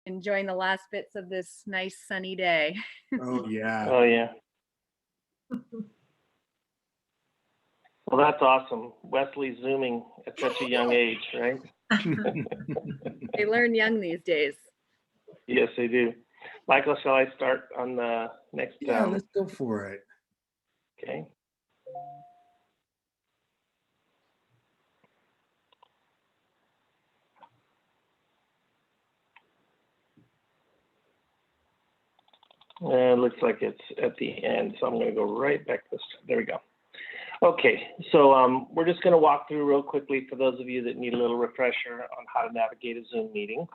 enjoying the last bits of this nice sunny day. Oh, yeah. Oh, yeah. Well, that's awesome. Wesley's Zooming at such a young age, right? They learn young these days. Yes, they do. Michael, shall I start on the next? Yeah, let's go for it. Okay. It looks like it's at the end, so I'm going to go right back this. There we go. Okay, so we're just going to walk through real quickly for those of you that need a little refresher on how to navigate a Zoom meeting.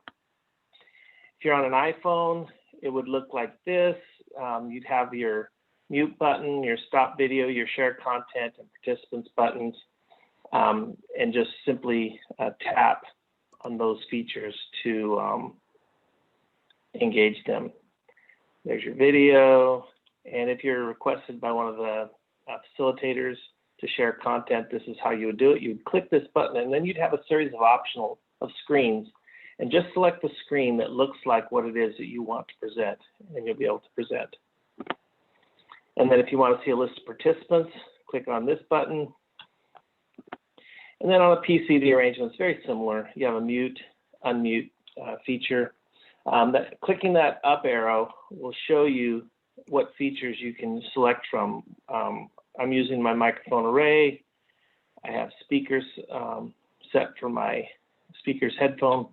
If you're on an iPhone, it would look like this. You'd have your mute button, your stop video, your share content, and participants buttons, and just simply tap on those features to engage them. There's your video, and if you're requested by one of the facilitators to share content, this is how you would do it. You'd click this button, and then you'd have a series of screens, and just select the screen that looks like what it is that you want to present, and you'll be able to present. And then if you want to see a list of participants, click on this button. And then on a PC, the arrangement is very similar. You have a mute, unmute feature. Clicking that up arrow will show you what features you can select from. I'm using my microphone array. I have speakers set for my speaker's headphone.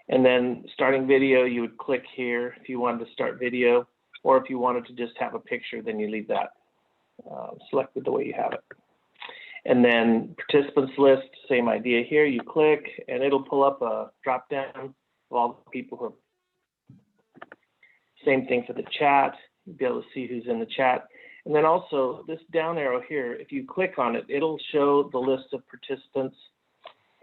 And then starting video, you would click here if you wanted to start video, or if you wanted to just have a picture, then you leave that selected the way you have it. And then participants list, same idea here. You click, and it'll pull up a drop down of all the people who are. Same thing for the chat. You'll be able to see who's in the chat. And then also this down arrow here, if you click on it, it'll show the list of participants,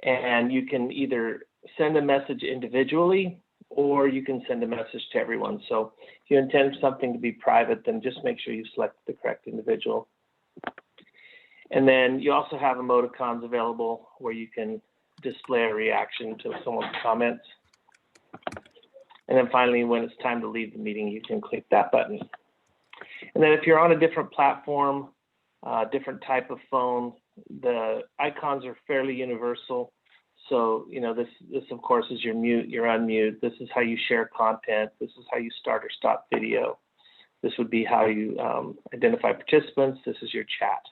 and you can either send a message individually or you can send a message to everyone. So if you intend something to be private, then just make sure you select the correct individual. And then you also have emoticons available where you can display a reaction to someone's comments. And then finally, when it's time to leave the meeting, you can click that button. And then if you're on a different platform, different type of phone, the icons are fairly universal. So, you know, this of course is your mute, your unmute. This is how you share content. This is how you start or stop video. This would be how you identify participants. This is your chat.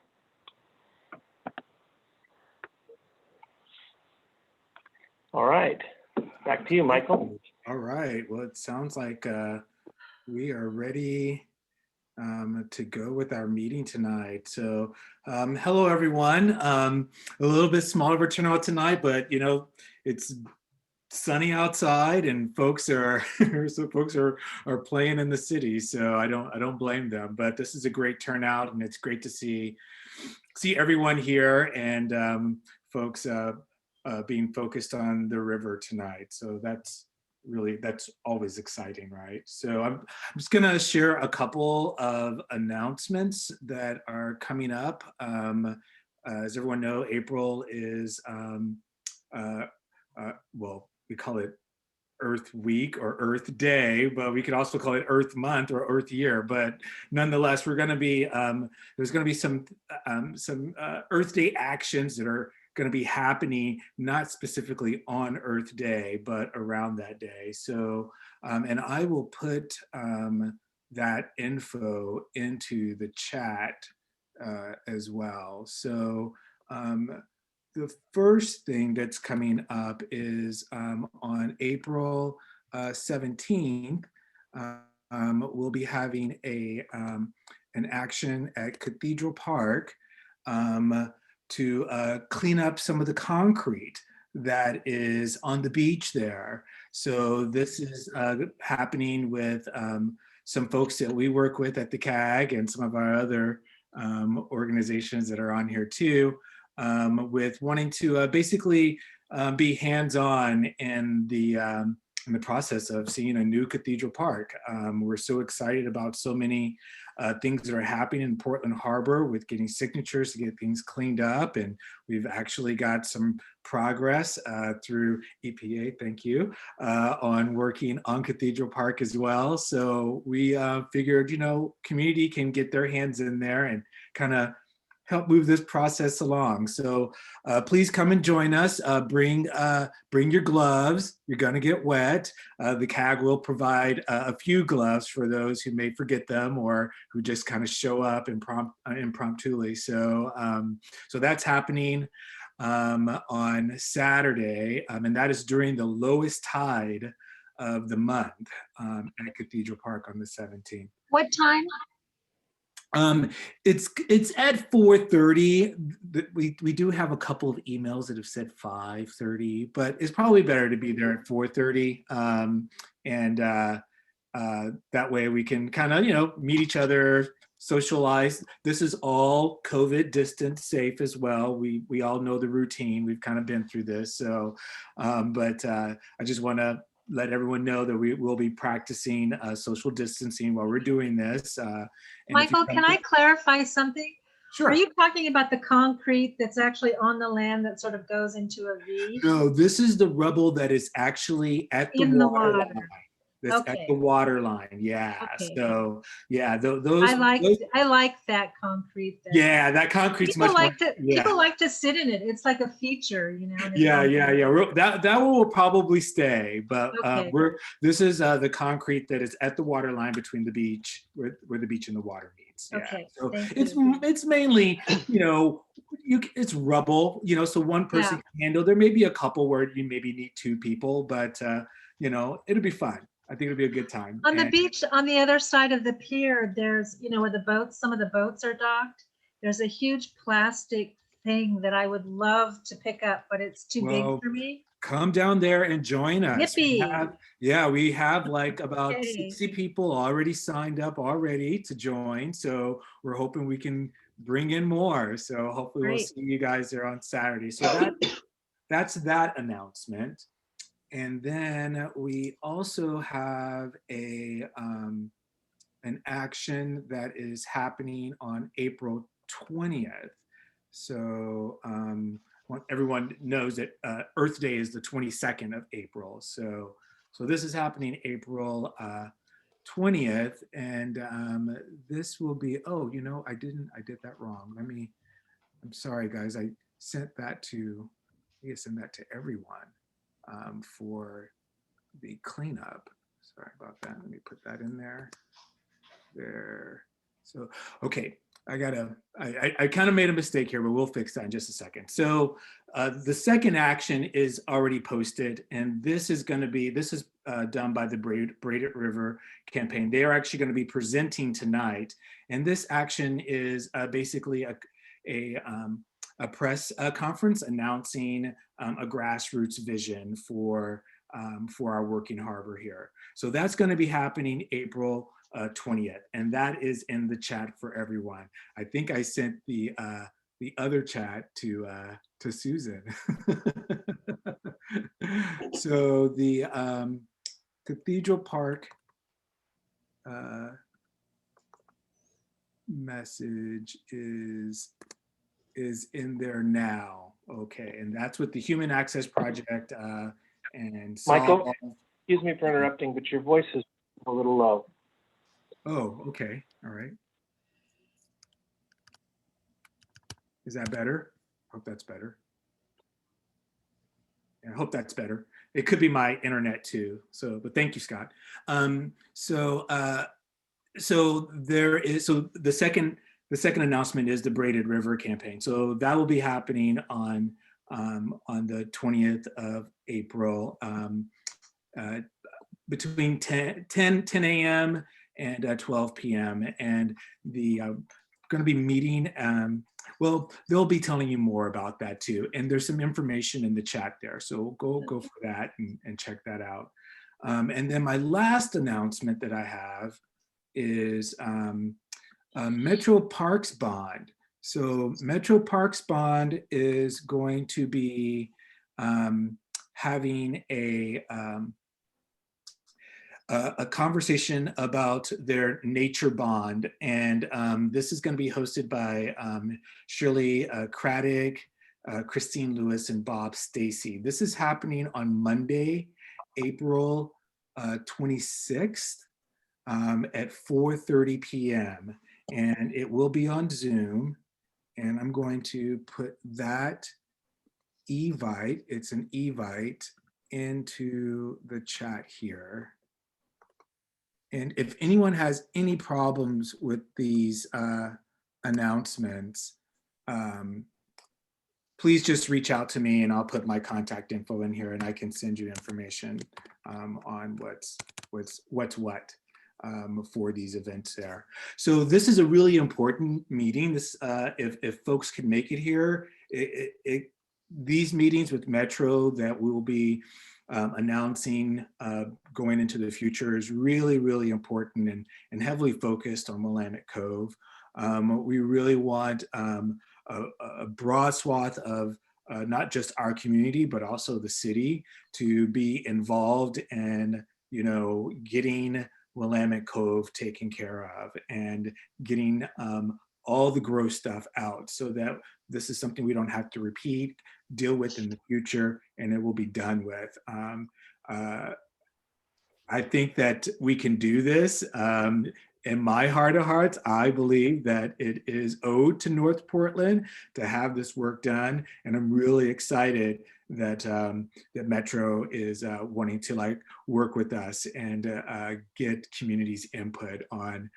All right, back to you, Michael. All right, well, it sounds like we are ready to go with our meeting tonight. So hello, everyone. A little bit smaller of a turnout tonight, but you know, it's sunny outside and folks are are playing in the city, so I don't blame them. But this is a great turnout, and it's great to see everyone here and folks being focused on the river tonight. So that's always exciting, right? So I'm just gonna share a couple of announcements that are coming up. As everyone know, April is well, we call it Earth Week or Earth Day, but we could also call it Earth Month or Earth Year. But nonetheless, we're going to be there's going to be some Earth Day actions that are going to be happening, not specifically on Earth Day, but around that day. So, and I will put that info into the chat as well. So the first thing that's coming up is on April 17th, we'll be having an action at Cathedral Park to clean up some of the concrete that is on the beach there. So this is happening with some folks that we work with at the CAG and some of our other organizations that are on here too, with wanting to basically be hands-on in the in the process of seeing a new cathedral park. We're so excited about so many things that are happening in Portland Harbor with getting signatures to get things cleaned up. And we've actually got some progress through EPA, thank you, on working on Cathedral Park as well. So we figured, you know, community can get their hands in there and kind of help move this process along. So please come and join us. Bring your gloves. You're going to get wet. The CAG will provide a few gloves for those who may forget them or who just kind of show up impromptuly. So so that's happening on Saturday, and that is during the lowest tide of the month at Cathedral Park on the 17th. What time? It's at 4:30. We do have a couple of emails that have said 5:30, but it's probably better to be there at 4:30. And that way we can kind of, you know, meet each other, socialize. This is all COVID distance safe as well. We all know the routine. We've kind of been through this. So, but I just want to let everyone know that we will be practicing social distancing while we're doing this. Michael, can I clarify something? Sure. Are you talking about the concrete that's actually on the land that sort of goes into a V? No, this is the rubble that is actually at the In the water water. line. That's at Okay. the water line. Yeah. Okay. So yeah, those. I like that concrete. Yeah, that concrete's people much like more. to people like to sit in it. It's like a feature, you know. Yeah. That one will probably stay, but Okay. this is the concrete that is at the water line between the beach, where the beach and the water meets. Yeah. Okay, So thank it's you. it's mainly, you know, it's rubble, you know, so one person can handle. There may be a couple where you maybe need two people, but you know, it'll be fun. I think it'll be a good time. On the beach, on the other side of the pier, there's, you know, where the boats, some of the boats are docked. There's a huge plastic thing that I would love to pick up, but it's too big for me. Come down there and join us. Yippee. We have like about Okay. 60 people already signed up already to join. So we're hoping we can bring in more. So hopefully we'll Great. see you guys there on Saturday. So that's that announcement. And then we also have an action that is happening on April 20th. So everyone knows that Earth Day is the 22nd of April. So this is happening April 20th, and this will be, oh, you know, I did that wrong. I'm sorry, guys. I sent that to everyone for the cleanup. Sorry about that. Let me put that in there. There. So, okay. I kind of made a mistake here, but we'll fix that in just a second. So the second action is already posted, and this is done by the Braided River campaign. They are actually going to be presenting tonight, and this action is basically a press conference announcing a grassroots vision for our working harbor here. So that's going to be happening April 20th, and that is in the chat for everyone. I think I sent the other chat to Susan. So the Cathedral Park message is in there now. Okay, and that's with the Human Access Project and Michael, excuse me for interrupting, but your voice is a little low. Oh, okay. All right. Is that better? I hope that's better. Yeah, I hope that's better. It could be my internet too. So, but thank you, Scott. So the second announcement is the Braided River campaign. So that will be happening on the 20th of April between 10 a.m. and 12 p.m. And the going to be meeting. Well, they'll be telling you more about that too. And there's some information in the chat there. So go for that and check that out. And then my last announcement that I have is Metro Parks Bond. So Metro Parks Bond is going to be having a a conversation about their nature bond. And this is going to be hosted by Shirley Craddock, Christine Lewis, and Bob Stacy. This is happening on Monday, April 26th at 4:30 p.m. And it will be on Zoom. And I'm going to put that Evite, it's an Evite, into the chat here. And if anyone has any problems with these announcements, please just reach out to me and I'll put my contact info in here and I can send you information on what's what for these events there. So this is a really important meeting. This, if folks can make it here, these meetings with Metro that we will be announcing going into the future is really, really important and heavily focused on Willamette Cove. We really want a broad swath of not just our community, but also the city to be involved in, you know, getting Willamette Cove taken care of and getting all the gross stuff out so that this is something we don't have to repeat, deal with in the future, and it will be done with. I think that we can do this. In my heart of hearts, I believe that it is owed to North Portland to have this work done. And I'm really excited that that Metro is wanting to like work with us and get community's input on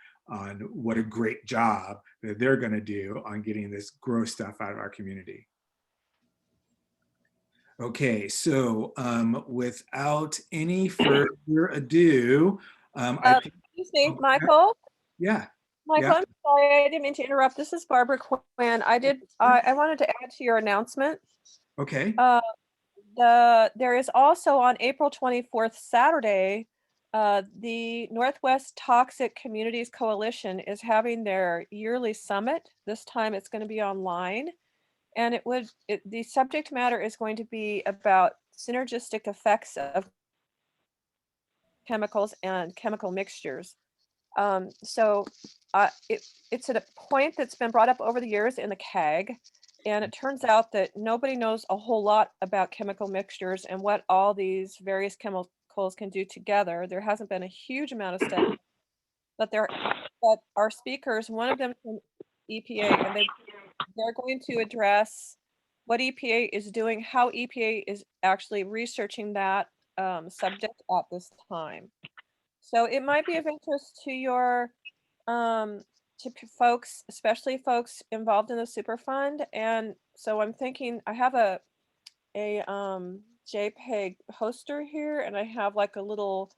what a great job that they're gonna do on getting this gross stuff out of our community. Okay, so without any further ado, Excuse me, Michael. Yeah. Michael, Yeah. I'm sorry, I didn't mean to interrupt. This is Barbara Quinn. I wanted to add to your announcement. Okay. There is also on April 24th, Saturday, the Northwest Toxic Communities Coalition is having their yearly summit. This time it's going to be online. And the subject matter is going to be about synergistic effects of chemicals and chemical mixtures. It's at a point that's been brought up over the years in the CAG, and it turns out that nobody knows a whole lot about chemical mixtures and what all these various chemicals can do together. There hasn't been a huge amount of study, but our speakers, one of them from EPA, and they're going to address what EPA is doing, how EPA is actually researching that subject at this time. So it might be of interest to your folks, especially folks involved in the Superfund. And so I'm thinking I have a JPEG poster here, and I have like a little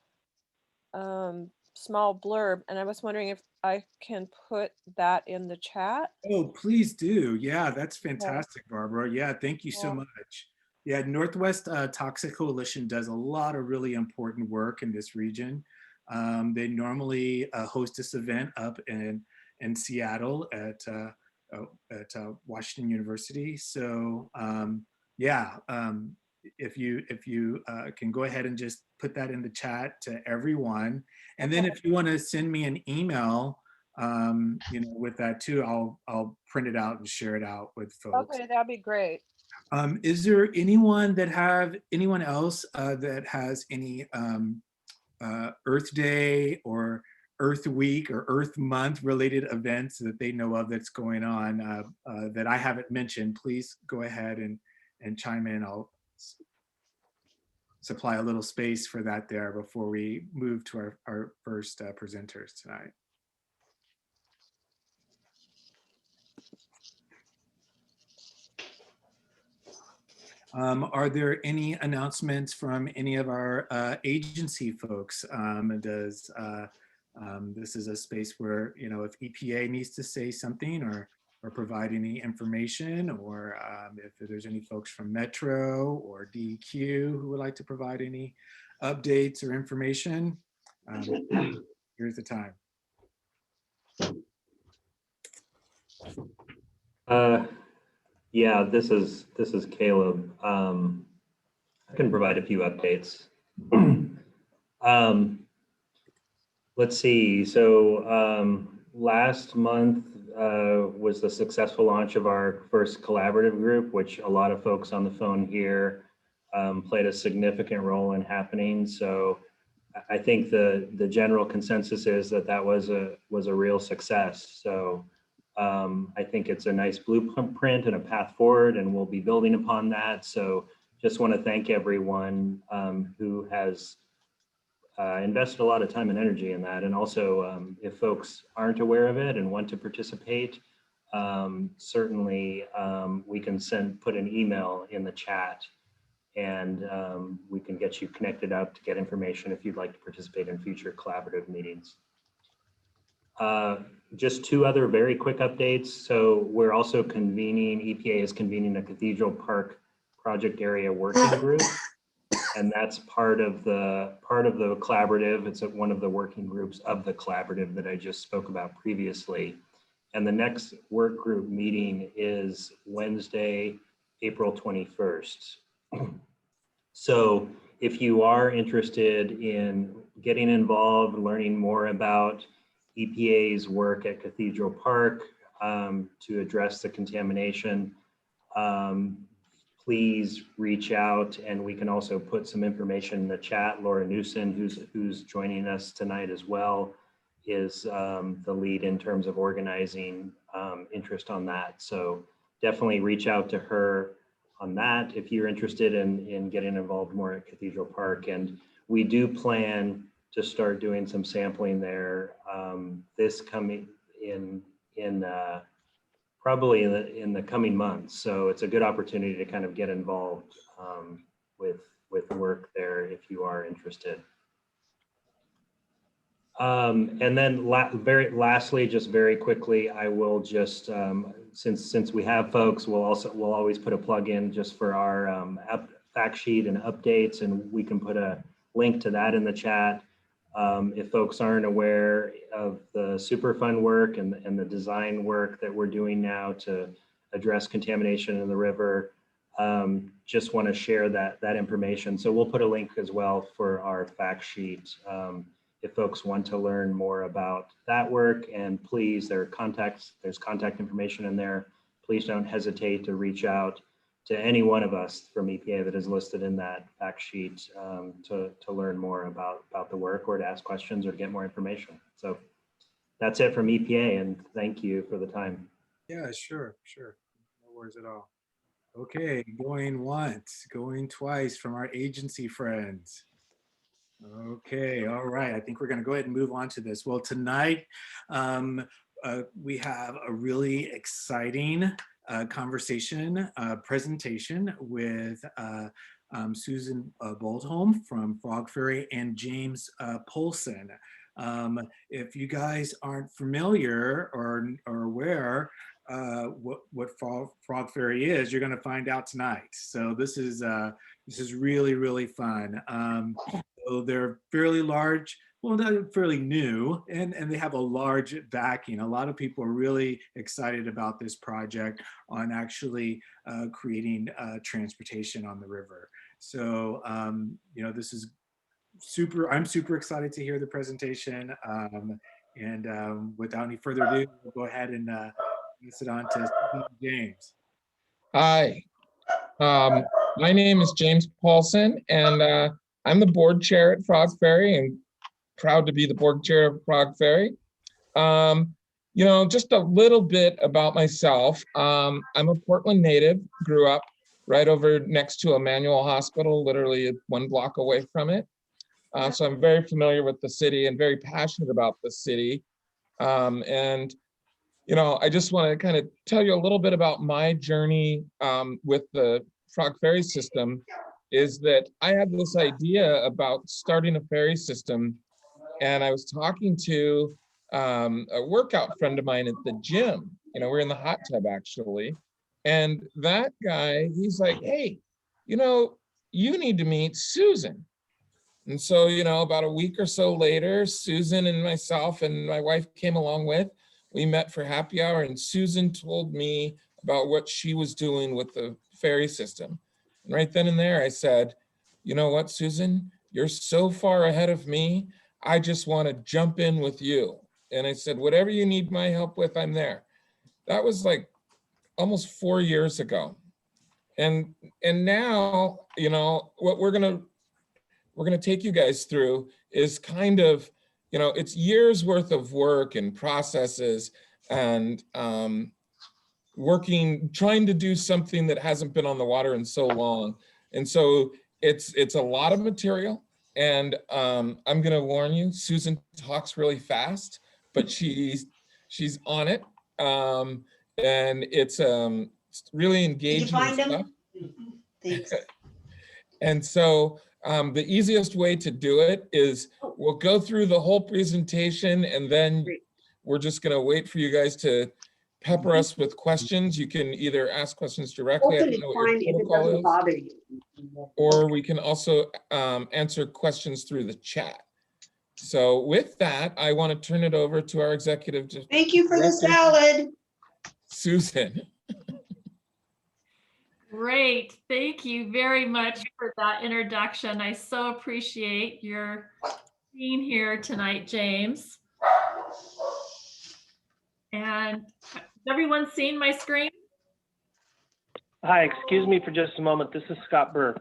small blurb, and I was wondering if I can put that in the chat. Oh, please do. Yeah, that's fantastic, Barbara. Yeah, thank you so much. Yeah, Northwest Toxic Coalition does a lot of really important work in this region. They normally host this event up in Seattle at Washington University. So yeah, if you can go ahead and just put that in the chat to everyone. And then if you want to send me an email, you know, with that too, I'll print it out and share it out with folks. Okay, that'd be great. Is there anyone else that has any Earth Day or Earth Week or Earth Month related events that they know of that's going on that I haven't mentioned? Please go ahead and chime in. I'll supply a little space for that there before we move to our first presenters tonight. Are there any announcements from any of our agency folks? This is a space where, you know, if EPA needs to say something or provide any information, or if there's any folks from Metro or DEQ who would like to provide any updates or information, here's the time. Yeah, this is Caleb. I can provide a few updates. let's see. So last month was the successful launch of our first collaborative group, which a lot of folks on the phone here played a significant role in happening. So I think the general consensus is that that was a real success. So I think it's a nice blueprint and a path forward, and we'll be building upon that. So just want to thank everyone who has invested a lot of time and energy in that. And also, if folks aren't aware of it and want to participate, certainly we can put an email in the chat, and we can get you connected up to get information if you'd like to participate in future collaborative meetings. Just two other very quick updates. So we're also convening, EPA is convening a Cathedral Park project area working group. And that's part of the collaborative. It's one of the working groups of the collaborative that I just spoke about previously. And the next work group meeting is Wednesday, April 21st. So if you are interested in getting involved, learning more about EPA's work at Cathedral Park to address the contamination, please reach out, and we can also put some information in the chat. Laura Newson, who's joining us tonight as well, is the lead in terms of organizing interest on that. So definitely reach out to her on that if you're interested in getting involved more at Cathedral Park. And we do plan to start doing some sampling there this coming in probably in the coming months. So it's a good opportunity to kind of get involved with work there if you are interested. And then lastly, just very quickly, I will just, since we have folks, we'll always put a plug in just for our fact sheet and updates, and we can put a link to that in the chat. If folks aren't aware of the Superfund work and the design work that we're doing now to address contamination in the river, just want to share that information. So we'll put a link as well for our fact sheet if folks want to learn more about that work. And please, there's contact information in there. Please don't hesitate to reach out to any one of us from EPA that is listed in that fact sheet to learn more about the work, or to ask questions or to get more information. So that's it from EPA, and thank you for the time. Yeah, sure. No worries at all. Okay, going once, going twice from our agency friends. Okay, all right. I think we're going to go ahead and move on to this. Well, tonight we have a really exciting presentation with Susan Boldholm from Frog Ferry and James Polson. If you guys aren't familiar or aware what Frog Ferry is, you're going to find out tonight. So this is really, really fun. So they're fairly large. Well, they're fairly new, and they have a large backing. A lot of people are really excited about this project on actually creating transportation on the river. So, you know, this is I'm super excited to hear the presentation. And without any further ado, we'll go ahead and pass it on to James. Hi, my name is James Paulson, and I'm the board chair at Frog Ferry, and proud to be the board chair of Frog Ferry. You know, just a little bit about myself. I'm a Portland native, grew up right over next to Emmanuel Hospital, literally 1 block away from it. So I'm very familiar with the city and very passionate about the city. And, you know, I just want to kind of tell you a little bit about my journey with the Frog Ferry system. Is that I had this idea about starting a ferry system, and I was talking to a workout friend of mine at the gym. You know, we're in the hot tub actually, and that guy, he's like, hey, you know, you need to meet Susan. And so, you know, about a week or so later, Susan and myself and my wife came along with. We met for happy hour, and Susan told me about what she was doing with the ferry system. And right then and there, I said, you know what, Susan, you're so far ahead of me. I just want to jump in with you. And I said, whatever you need my help with, I'm there. That was like almost 4 years ago. And now, you know, what we're gonna take you guys through is kind of, you know, it's years worth of work and processes and trying to do something that hasn't been on the water in so long. And so it's a lot of material. And I'm gonna warn you, Susan talks really fast, but she's on it. And it's really engaging stuff. Thanks. And so the easiest way to do it is we'll go through the whole presentation, and then we're just going to wait for you guys to pepper us with questions. You can either ask questions directly, I don't know what your protocol is, or we can also answer questions through the chat. So with that, I want to turn it over to our executive. Thank you for the salad. Susan. Great. Thank you very much for that introduction. I so appreciate your being here tonight, James. And has everyone seen my screen? Hi, excuse me for just a moment. This is Scott Burr.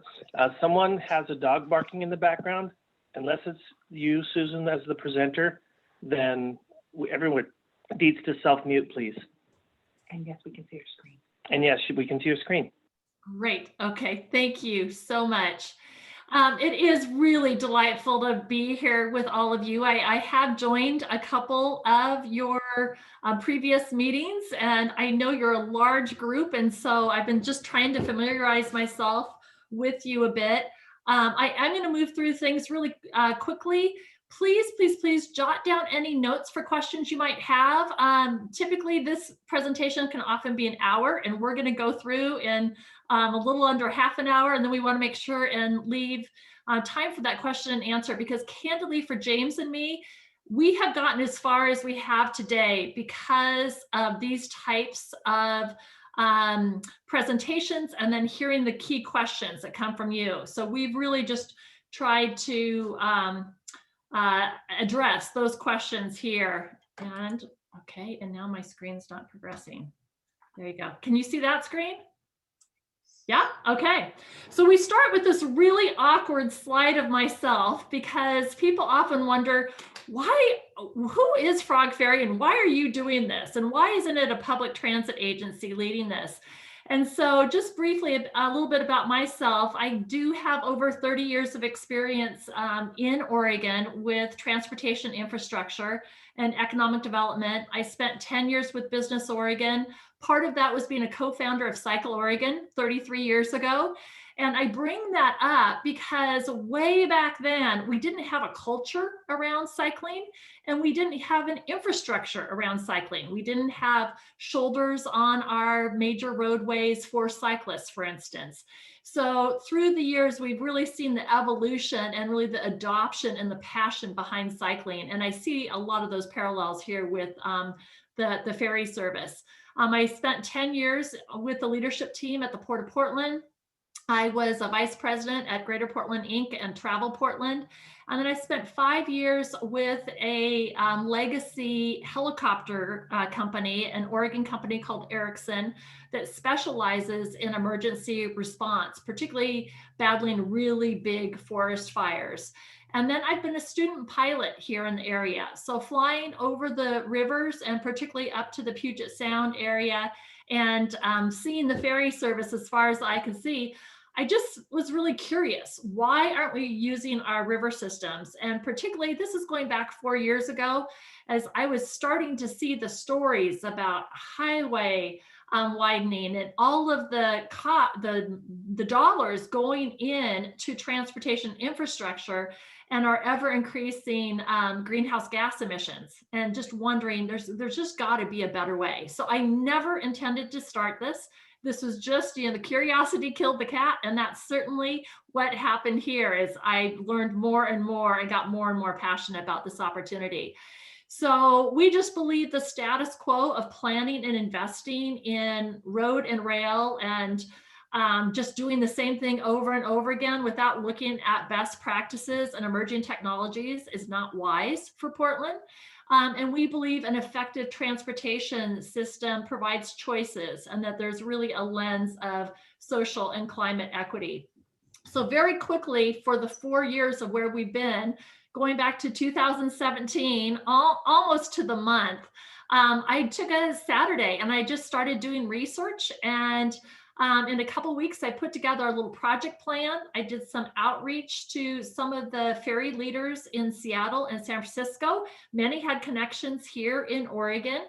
Someone has a dog barking in the background. Unless it's you, Susan, as the presenter, then everyone needs to self-mute, please. And yes, we can see your screen. And yes, we can see your screen. Great. Okay. Thank you so much. It is really delightful to be here with all of you. I have joined a couple of your previous meetings, and I know you're a large group, and so I've been just trying to familiarize myself with you a bit. I am going to move through things really quickly. Please jot down any notes for questions you might have. Typically, this presentation can often be an hour, and we're going to go through in a little under half an hour, and then we want to make sure and leave time for that question and answer, because candidly, for James and me, we have gotten as far as we have today because of these types of presentations and then hearing the key questions that come from you. So we've really just tried to address those questions here. And okay, and now my screen's not progressing. There you go. Can you see that screen? Yeah, okay. So we start with this really awkward slide of myself because people often wonder, who is Frog Ferry and why are you doing this? And why isn't it a public transit agency leading this? And so just briefly, a little bit about myself. I do have over 30 years of experience in Oregon with transportation infrastructure and economic development. I spent 10 years with Business Oregon. Part of that was being a co-founder of Cycle Oregon 33 years ago. And I bring that up because way back then, we didn't have a culture around cycling and we didn't have an infrastructure around cycling. We didn't have shoulders on our major roadways for cyclists, for instance. So through the years, we've really seen the evolution and really the adoption and the passion behind cycling. And I see a lot of those parallels here with the ferry service. I spent 10 years with the leadership team at the Port of Portland. I was a vice president at Greater Portland, Inc. and Travel Portland. And then I spent 5 years with a legacy helicopter company, an Oregon company called Erickson, that specializes in emergency response, particularly battling really big forest fires. And then I've been a student pilot here in the area. So flying over the rivers and particularly up to the Puget Sound area and seeing the ferry service as far as I can see, I just was really curious, why aren't we using our river systems? And particularly, this is going back 4 years ago, as I was starting to see the stories about highway widening and all of the dollars going in to transportation infrastructure and our ever increasing greenhouse gas emissions, and just wondering, there's just got to be a better way. So I never intended to start this. This was just, the curiosity killed the cat. And that's certainly what happened here as I learned more and more and got more and more passionate about this opportunity. So we just believe the status quo of planning and investing in road and rail and just doing the same thing over and over again without looking at best practices and emerging technologies is not wise for Portland. And we believe an effective transportation system provides choices and that there's really a lens of social and climate equity. So very quickly, for the 4 years of where we've been, going back to 2017, almost to the month, I took a Saturday and I just started doing research, and in a couple of weeks, I put together a little project plan. I did some outreach to some of the ferry leaders in Seattle and San Francisco. Many had connections here in Oregon.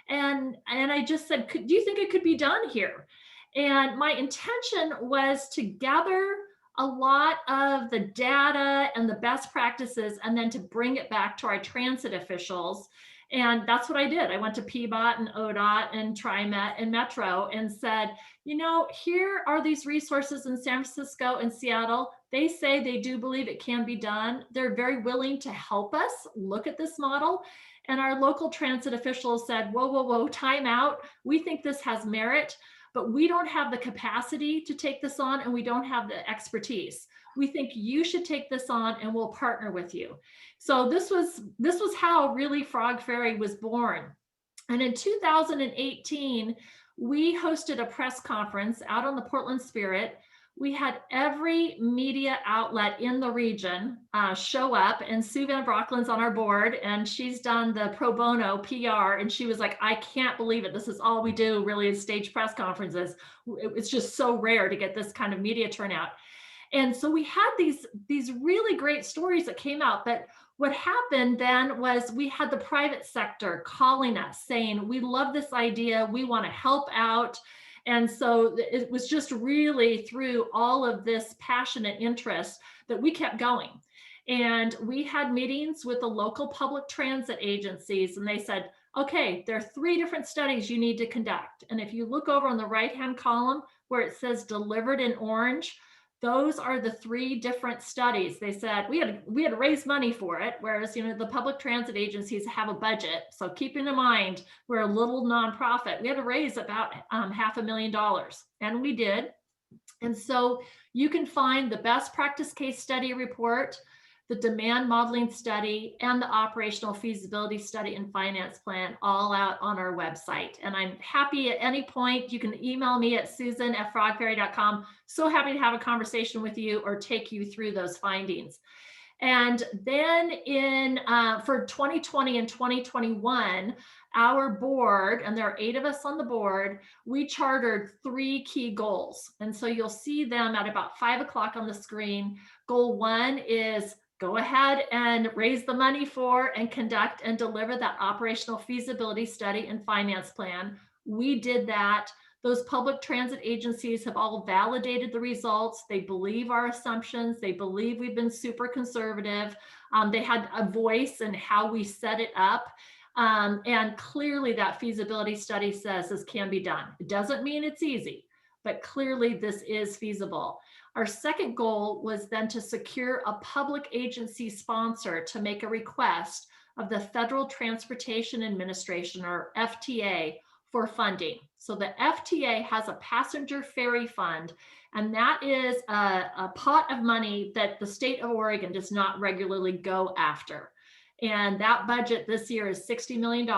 And I just said, do you think it could be done here? And my intention was to gather a lot of the data and the best practices and then to bring it back to our transit officials. And that's what I did. I went to PBOT and ODOT and TriMet and Metro and said, you know, here are these resources in San Francisco and Seattle. They say they do believe it can be done. They're very willing to help us look at this model. And our local transit officials said, whoa, whoa, whoa, time out. We think this has merit, but we don't have the capacity to take this on and we don't have the expertise. We think you should take this on and we'll partner with you. So this was how really Frog Ferry was born. And in 2018, we hosted a press conference out on the Portland Spirit. We had every media outlet in the region show up, and Sue Van Brocklin's on our board, and she's done the pro bono PR, and she was like, I can't believe it. This is all we do really is stage press conferences. It's just so rare to get this kind of media turnout. And so we had these really great stories that came out. But what happened then was we had the private sector calling us saying, we love this idea, we want to help out. And so it was just really through all of this passionate interest that we kept going. And we had meetings with the local public transit agencies, and they said, okay, there are 3 different studies you need to conduct. And if you look over on the right-hand column where it says delivered in orange, those are the 3 different studies. They said we had to raise money for it, whereas the public transit agencies have a budget. So keeping in mind we're a little nonprofit, we had to raise about $500,000, and we did. And so you can find the best practice case study report, the demand modeling study, and the operational feasibility study and finance plan all out on our website. And I'm happy at any point, you can email me at susan@frogferry.com. So happy to have a conversation with you or take you through those findings. And then for 2020 and 2021, our board, and there are 8 of us on the board, we chartered 3 key goals. And so you'll see them at about 5 o'clock on the screen. Goal 1 is go ahead and raise the money for and conduct and deliver that operational feasibility study and finance plan. We did that. Those public transit agencies have all validated the results. They believe our assumptions. They believe we've been super conservative. They had a voice in how we set it up. And clearly that feasibility study says this can be done. It doesn't mean it's easy, but clearly this is feasible. Our second goal was then to secure a public agency sponsor to make a request of the Federal Transportation Administration, or FTA, for funding. So the FTA has a passenger ferry fund, and that is a pot of money that the state of Oregon does not regularly go after. And that budget this year is $60 million.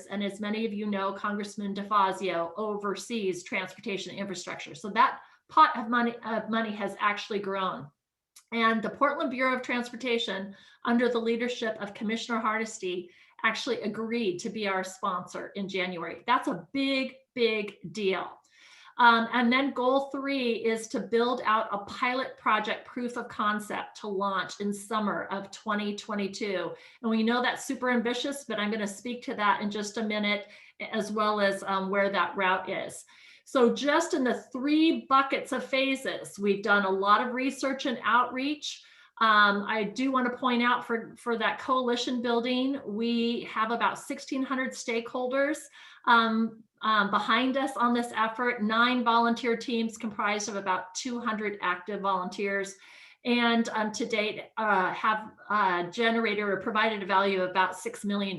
And as many of you know, Congressman DeFazio oversees transportation infrastructure. So that pot of money has actually grown. And the Portland Bureau of Transportation, under the leadership of Commissioner Hardesty, actually agreed to be our sponsor in January. That's a big, big deal. And then goal 3 is to build out a pilot project proof of concept to launch in summer of 2022. And we know that's super ambitious, but I'm going to speak to that in just a minute, as well as where that route is. So just in the 3 buckets of phases, we've done a lot of research and outreach. I do want to point out for that coalition building, we have about 1,600 stakeholders behind us on this effort, 9 volunteer teams comprised of about 200 active volunteers. and to date have generated or provided a value of about $6 million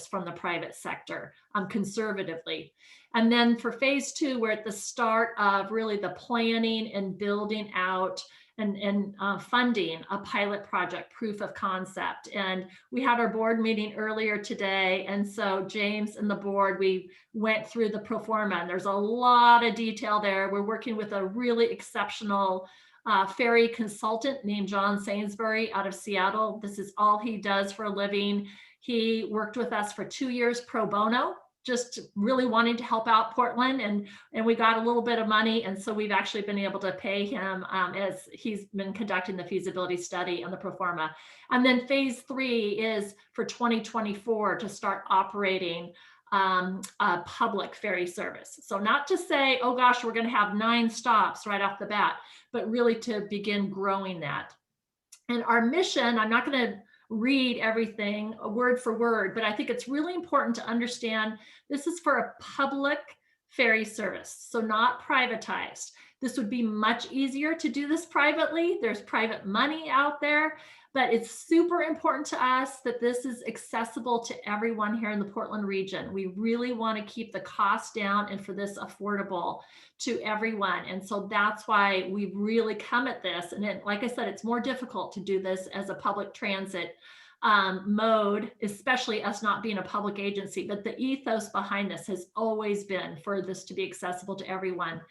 from the private sector, conservatively. And then for phase 2, we're at the start of really the planning and building out and funding a pilot project, proof of concept. And we had our board meeting earlier today. And so James and the board, we went through the pro forma, and there's a lot of detail there. We're working with a really exceptional ferry consultant named John Sainsbury out of Seattle. This is all he does for a living. He worked with us for 2 years pro bono, just really wanting to help out Portland, and we got a little bit of money, and so we've actually been able to pay him as he's been conducting the feasibility study and the pro forma. And then phase 3 is for 2024 to start operating a public ferry service. So not to say, oh gosh, we're going to have 9 stops right off the bat, but really to begin growing that. And our mission, I'm not going to read everything word for word, but I think it's really important to understand this is for a public ferry service, so not privatized. This would be much easier to do this privately. There's private money out there, but it's super important to us that this is accessible to everyone here in the Portland region. We really want to keep the cost down and for this affordable to everyone. And so that's why we really come at this. And it, like I said, it's more difficult to do this as a public transit mode, especially us not being a public agency. But the ethos behind this has always been for this to be accessible to everyone.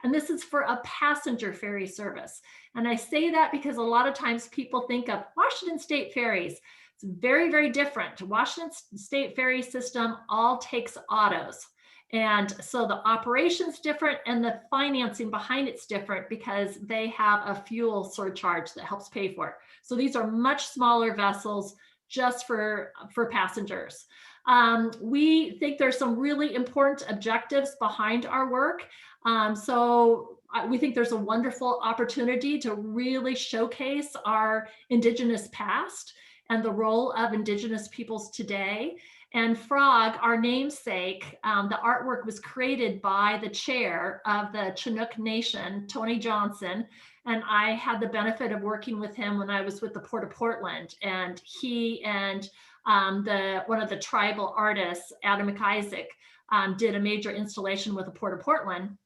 And this is for a passenger ferry service. And I say that because a lot of times people think of Washington State ferries. It's very, very different. Washington State ferry system all takes autos. And so the operation's different and the financing behind it's different because they have a fuel surcharge that helps pay for it. So these are much smaller vessels just for passengers. We think there's some really important objectives behind our work. So we think there's a wonderful opportunity to really showcase our Indigenous past and the role of Indigenous peoples today. And Frog, our namesake, the artwork was created by the chair of the Chinook Nation, Tony Johnson. And I had the benefit of working with him when I was with the Port of Portland. And he and one of the tribal artists, Adam McIsaac, did a major installation with the Port of Portland.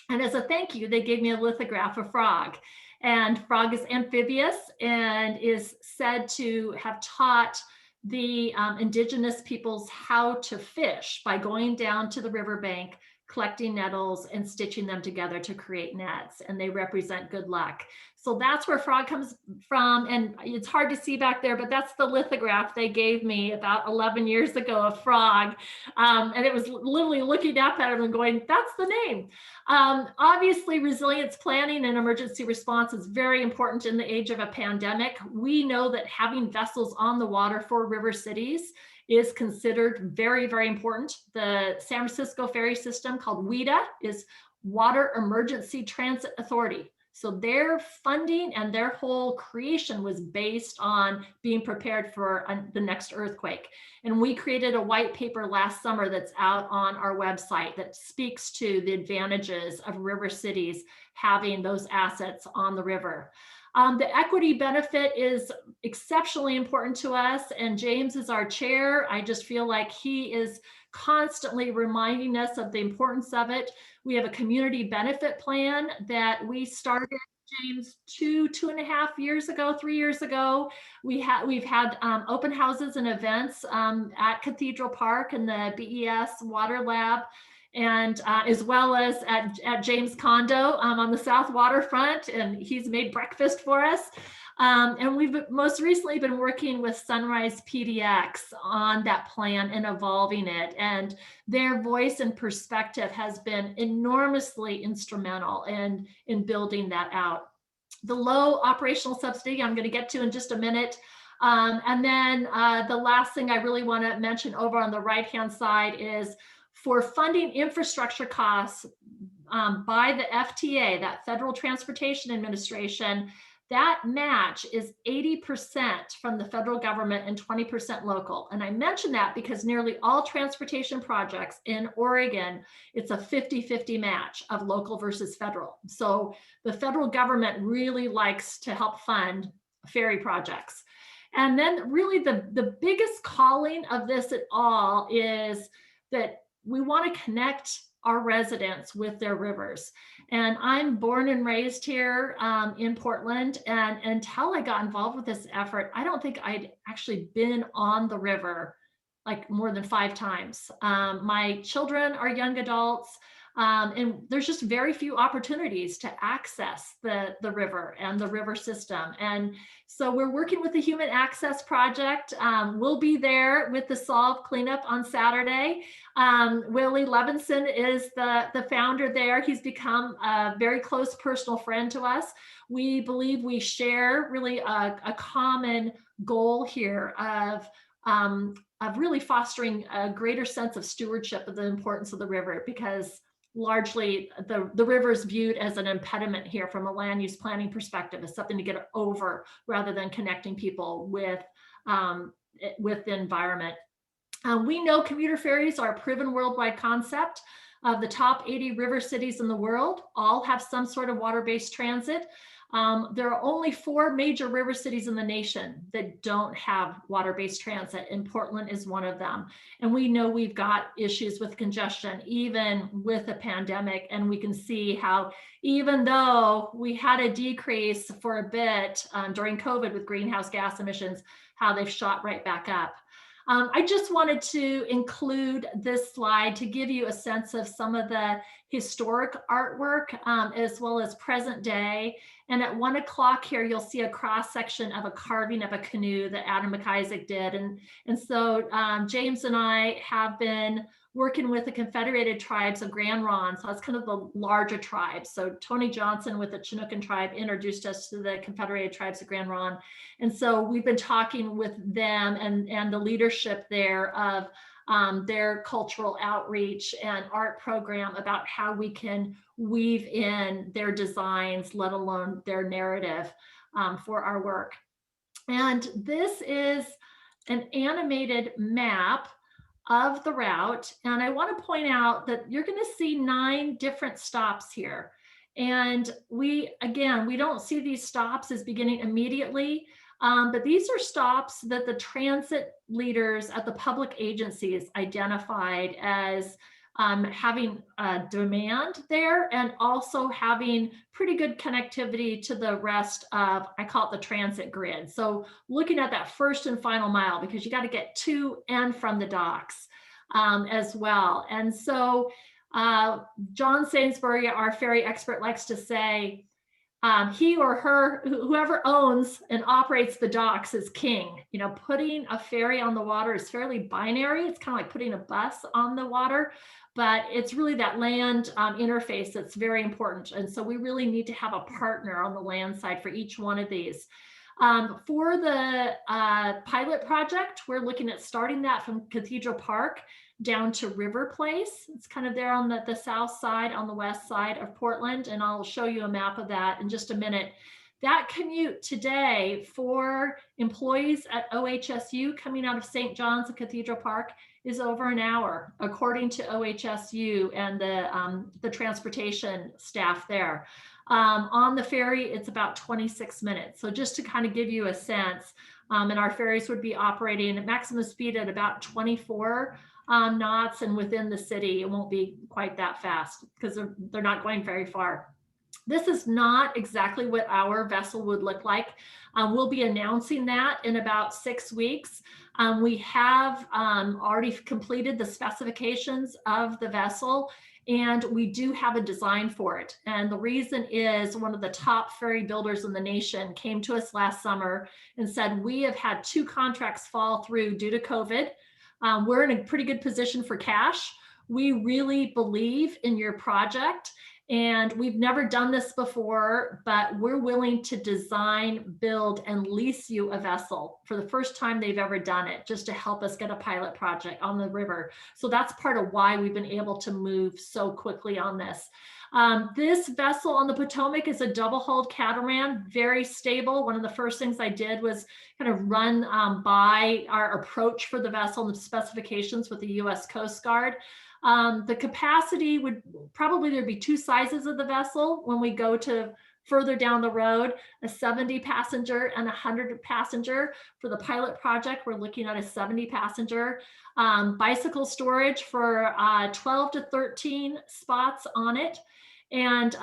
And as a thank you, they gave me a lithograph of Frog. And Frog is amphibious and is said to have taught the Indigenous peoples how to fish by going down to the riverbank, collecting nettles and stitching them together to create nets, and they represent good luck. So that's where Frog comes from, and it's hard to see back there, but that's the lithograph they gave me about 11 years ago of Frog, and it was literally looking up at him and going, that's the name. Obviously, resilience planning and emergency response is very important in the age of a pandemic. We know that having vessels on the water for river cities is considered very, very important. The San Francisco ferry system called WEDA is Water Emergency Transit Authority. So their funding and their whole creation was based on being prepared for the next earthquake. And we created a white paper last summer that's out on our website that speaks to the advantages of river cities having those assets on the river. The equity benefit is exceptionally important to us, and James is our chair. I just feel like he is constantly reminding us of the importance of it. We have a community benefit plan that we started, James, 2.5 years ago, 3 years ago. We've had open houses and events at Cathedral Park and the BES Water Lab, and as well as at James' condo on the South Waterfront, and he's made breakfast for us. And we've most recently been working with Sunrise PDX on that plan and evolving it. And their voice and perspective has been enormously instrumental in building that out. The low operational subsidy, I'm going to get to in just a minute. And then the last thing I really want to mention over on the right-hand side is for funding infrastructure costs by the FTA, that Federal Transportation Administration, that match is 80% from the federal government and 20% local. And I mention that because nearly all transportation projects in Oregon, it's a 50-50 match of local versus federal. So the federal government really likes to help fund ferry projects. And then really the biggest calling of this at all is that we want to connect our residents with their rivers. And I'm born and raised here in Portland. And until I got involved with this effort, I don't think I'd actually been on the river like more than 5 times. My children are young adults. And there's just very few opportunities to access the river and the river system. And so we're working with the Human Access Project. We'll be there with the Solve cleanup on Saturday. Willie Levinson is the founder there. He's become a very close personal friend to us. We believe we share really a common goal here of really fostering a greater sense of stewardship of the importance of the river, because largely the river is viewed as an impediment here from a land use planning perspective, as something to get over rather than connecting people with the environment. We know commuter ferries are a proven worldwide concept. Of the top 80 river cities in the world, all have some sort of water-based transit. There are only 4 major river cities in the nation that don't have water-based transit, and Portland is one of them. And we know we've got issues with congestion, even with a pandemic. And we can see how, even though we had a decrease for a bit during COVID with greenhouse gas emissions, how they've shot right back up. I just wanted to include this slide to give you a sense of some of the historic artwork as well as present day. And at 1 o'clock here, you'll see a cross section of a carving of a canoe that Adam McIsaac did. And so James and I have been working with the Confederated Tribes of Grand Ronde. So that's kind of the larger tribes. So Tony Johnson with the Chinookan tribe introduced us to the Confederated Tribes of Grand Ronde. And so we've been talking with them and the leadership there of their cultural outreach and art program about how we can weave in their designs, let alone their narrative for our work. And this is an animated map of the route. And I want to point out that you're going to see 9 different stops here. And we don't see these stops as beginning immediately, but these are stops that the transit leaders at the public agencies identified as having demand there, and also having pretty good connectivity to the rest of, I call it the transit grid. So looking at that first and final mile, because you got to get to and from the docks as well. And so John Sainsbury, our ferry expert, likes to say, he or her, whoever owns and operates the docks is king. You know, putting a ferry on the water is fairly binary. It's kind of like putting a bus on the water, but it's really that land interface that's very important. And so we really need to have a partner on the land side for each one of these. For the pilot project, we're looking at starting that from Cathedral Park down to River Place. It's kind of there on the south side, on the west side of Portland, and I'll show you a map of that in just a minute. That commute today for employees at OHSU coming out of St. John's and Cathedral Park is over an hour, according to OHSU and the transportation staff there. On the ferry, it's about 26 minutes. So just to kind of give you a sense, and our ferries would be operating at maximum speed at about 24 knots, and within the city, it won't be quite that fast because they're not going very far. This is not exactly what our vessel would look like. We'll be announcing that in about 6 weeks. We have already completed the specifications of the vessel, and we do have a design for it. And the reason is one of the top ferry builders in the nation came to us last summer and said, we have had 2 contracts fall through due to COVID. We're in a pretty good position for cash. We really believe in your project. And we've never done this before, but we're willing to design, build, and lease you a vessel for the first time they've ever done it, just to help us get a pilot project on the river. So that's part of why we've been able to move so quickly on this. This vessel on the Potomac is a double-hulled catamaran, very stable. One of the first things I did was kind of run by our approach for the vessel and the specifications with the U.S. Coast Guard. The capacity would probably, there'd be two sizes of the vessel when we go to further down the road, a 70 passenger and 100 passenger. For the pilot project, we're looking at a 70 passenger. Bicycle storage for 12 to 13 spots on it. And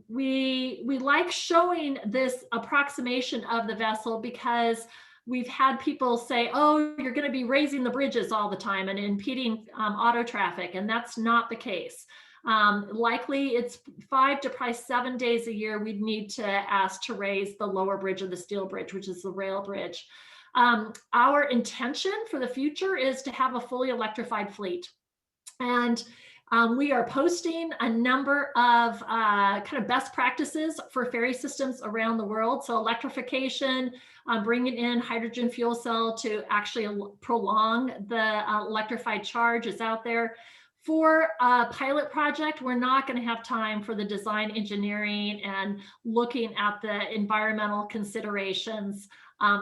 we like showing this approximation of the vessel because we've had people say, oh, you're going to be raising the bridges all the time and impeding auto traffic. And that's not the case. Likely it's 5 to probably 7 days a year we'd need to ask to raise the lower bridge of the steel bridge, which is the rail bridge. Our intention for the future is to have a fully electrified fleet. And we are posting a number of kind of best practices for ferry systems around the world. So electrification, bringing in hydrogen fuel cell to actually prolong the electrified charge is out there. For a pilot project, we're not going to have time for the design engineering and looking at the environmental considerations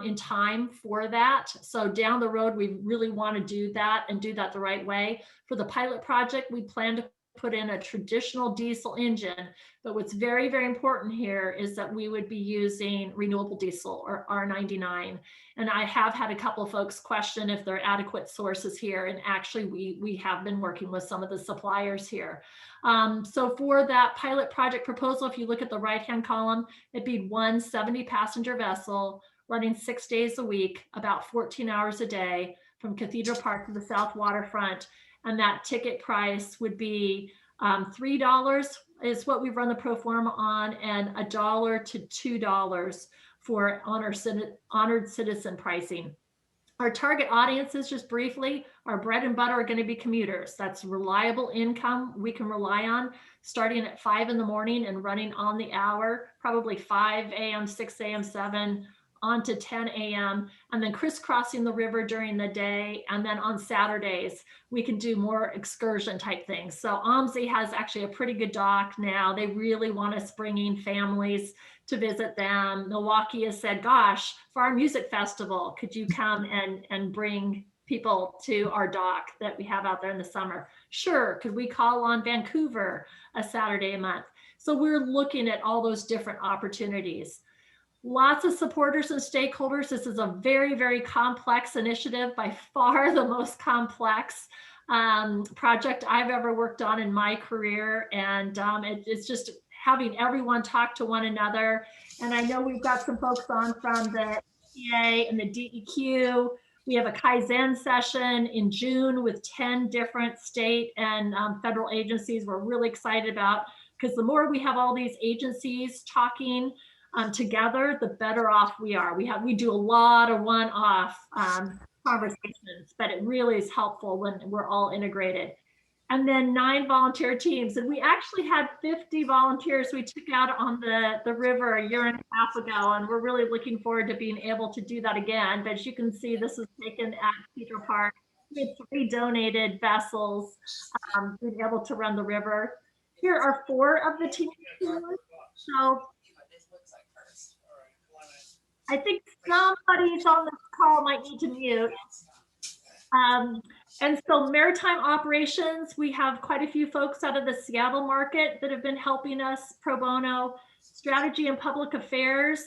in time for that. So down the road, we really want to do that and do that the right way. For the pilot project, we plan to put in a traditional diesel engine, but what's very, very important here is that we would be using renewable diesel or R99. And I have had a couple of folks question if there are adequate sources here. And actually we have been working with some of the suppliers here. So for that pilot project proposal, if you look at the right-hand column, it'd be one 70 passenger vessel running 6 days a week, about 14 hours a day from Cathedral Park to the South Waterfront. And that ticket price would be $3 is what we've run the pro forma on, and $1 to $2 for honored citizen pricing. Our target audiences, just briefly, our bread and butter are going to be commuters. That's reliable income we can rely on, starting at 5 in the morning and running on the hour, probably 5 a.m., 6 a.m., 7 on to 10 a.m. and then crisscrossing the river during the day. And then on Saturdays, we can do more excursion type things. So OMSI has actually a pretty good dock now. They really want us bringing families to visit them. Milwaukee has said, gosh, for our music festival, could you come and bring people to our dock that we have out there in the summer? Sure. Could we call on Vancouver a Saturday a month? So we're looking at all those different opportunities. Lots of supporters and stakeholders. This is a very, very complex initiative, by far the most complex project I've ever worked on in my career. And it's just having everyone talk to one another. And I know we've got some folks on from the EPA and the DEQ. We have a Kaizen session in June with 10 different state and federal agencies. We're really excited about, because the more we have all these agencies talking together, the better off we are. We do a lot of one-off conversations, but it really is helpful when we're all integrated. And then 9 volunteer teams. And we actually had 50 volunteers we took out on the river a year and a half ago. And we're really looking forward to being able to do that again. But as you can see, this was taken at Cathedral Park. We had 3 donated vessels being able to run the river. Here are 4 of the teams. So I think somebody's on this call might need to mute. And so maritime operations, we have quite a few folks out of the Seattle market that have been helping us pro bono. Strategy and public affairs,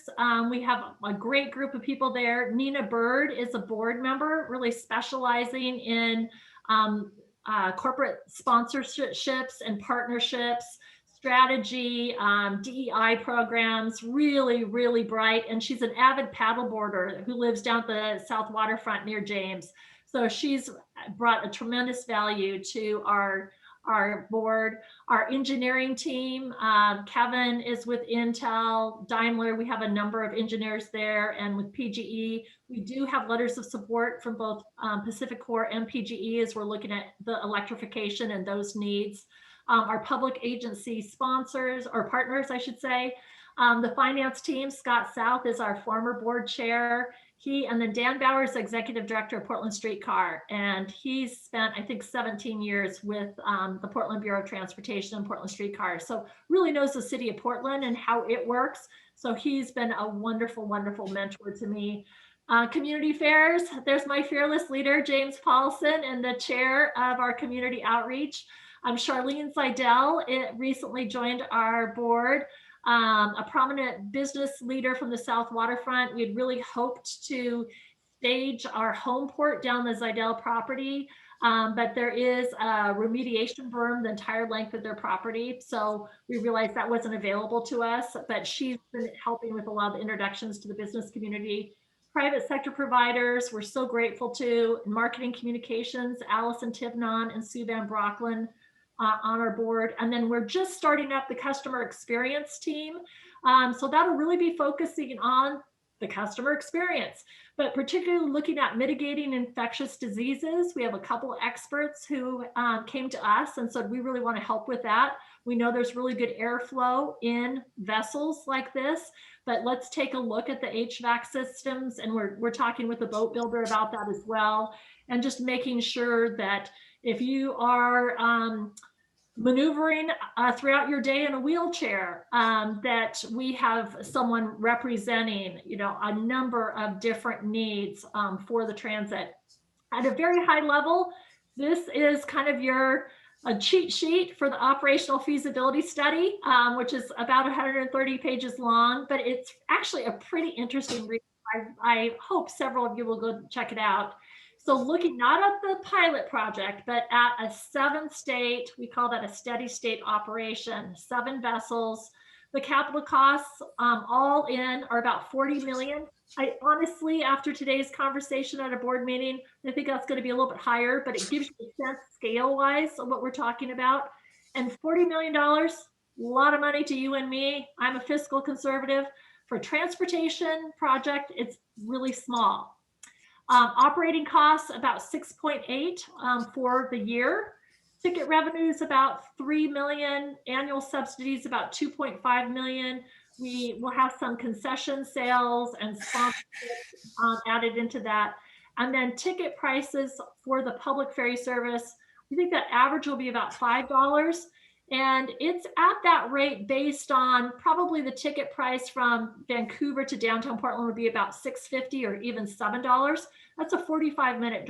we have a great group of people there. Nina Bird is a board member, really specializing in corporate sponsorships and partnerships, strategy, DEI programs, really, really bright. And she's an avid paddleboarder who lives down at the South Waterfront near James. So she's brought a tremendous value to our board. Our engineering team, Kevin is with Intel, Daimler. We have a number of engineers there, and with PGE. We do have letters of support from both Pacific Corps and PGE as we're looking at the electrification and those needs. our public agency sponsors or partners, I should say. The finance team, Scott South is our former board chair. And then Dan Bauer is executive director of Portland Streetcar, and he's spent, I think, 17 years with the Portland Bureau of Transportation and Portland Streetcar. So really knows the city of Portland and how it works. So he's been a wonderful, wonderful mentor to me. Community fairs, there's my fearless leader, James Paulson, and the chair of our community outreach. Charlene Seidel recently joined our board. A prominent business leader from the South Waterfront. We had really hoped to stage our home port down the Zidell property, but there is a remediation berm the entire length of their property. So we realized that wasn't available to us, but she's been helping with a lot of introductions to the business community. Private sector providers, we're so grateful to. Marketing communications, Allison Tivnon and Sue Van Brocklin on our board. And then we're just starting up the customer experience team. So that'll really be focusing on the customer experience, but particularly looking at mitigating infectious diseases. We have a couple of experts who came to us and said, we really want to help with that. We know there's really good airflow in vessels like this, but let's take a look at the HVAC systems. And we're talking with the boat builder about that as well. And just making sure that if you are maneuvering throughout your day in a wheelchair, that we have someone representing, a number of different needs for the transit. At a very high level, this is kind of a cheat sheet for the operational feasibility study, which is about 130 pages long, but it's actually a pretty interesting read. I hope several of you will go check it out. So looking not at the pilot project, but at a 7-state, we call that a steady state operation, 7 vessels. The capital costs all in are about 40 million. I honestly, after today's conversation at a board meeting, I think that's going to be a little bit higher, but it gives you a sense scale wise of what we're talking about. And $40 million, a lot of money to you and me. I'm a fiscal conservative. For a transportation project, it's really small. Operating costs about 6.8 for the year. Ticket revenues about 3 million, annual subsidies about 2.5 million. We will have some concession sales and sponsorships added into that. And then ticket prices for the public ferry service, we think that average will be about $5. And it's at that rate based on probably the ticket price from Vancouver to downtown Portland would be about $6.50 or even $7. That's a 45-minute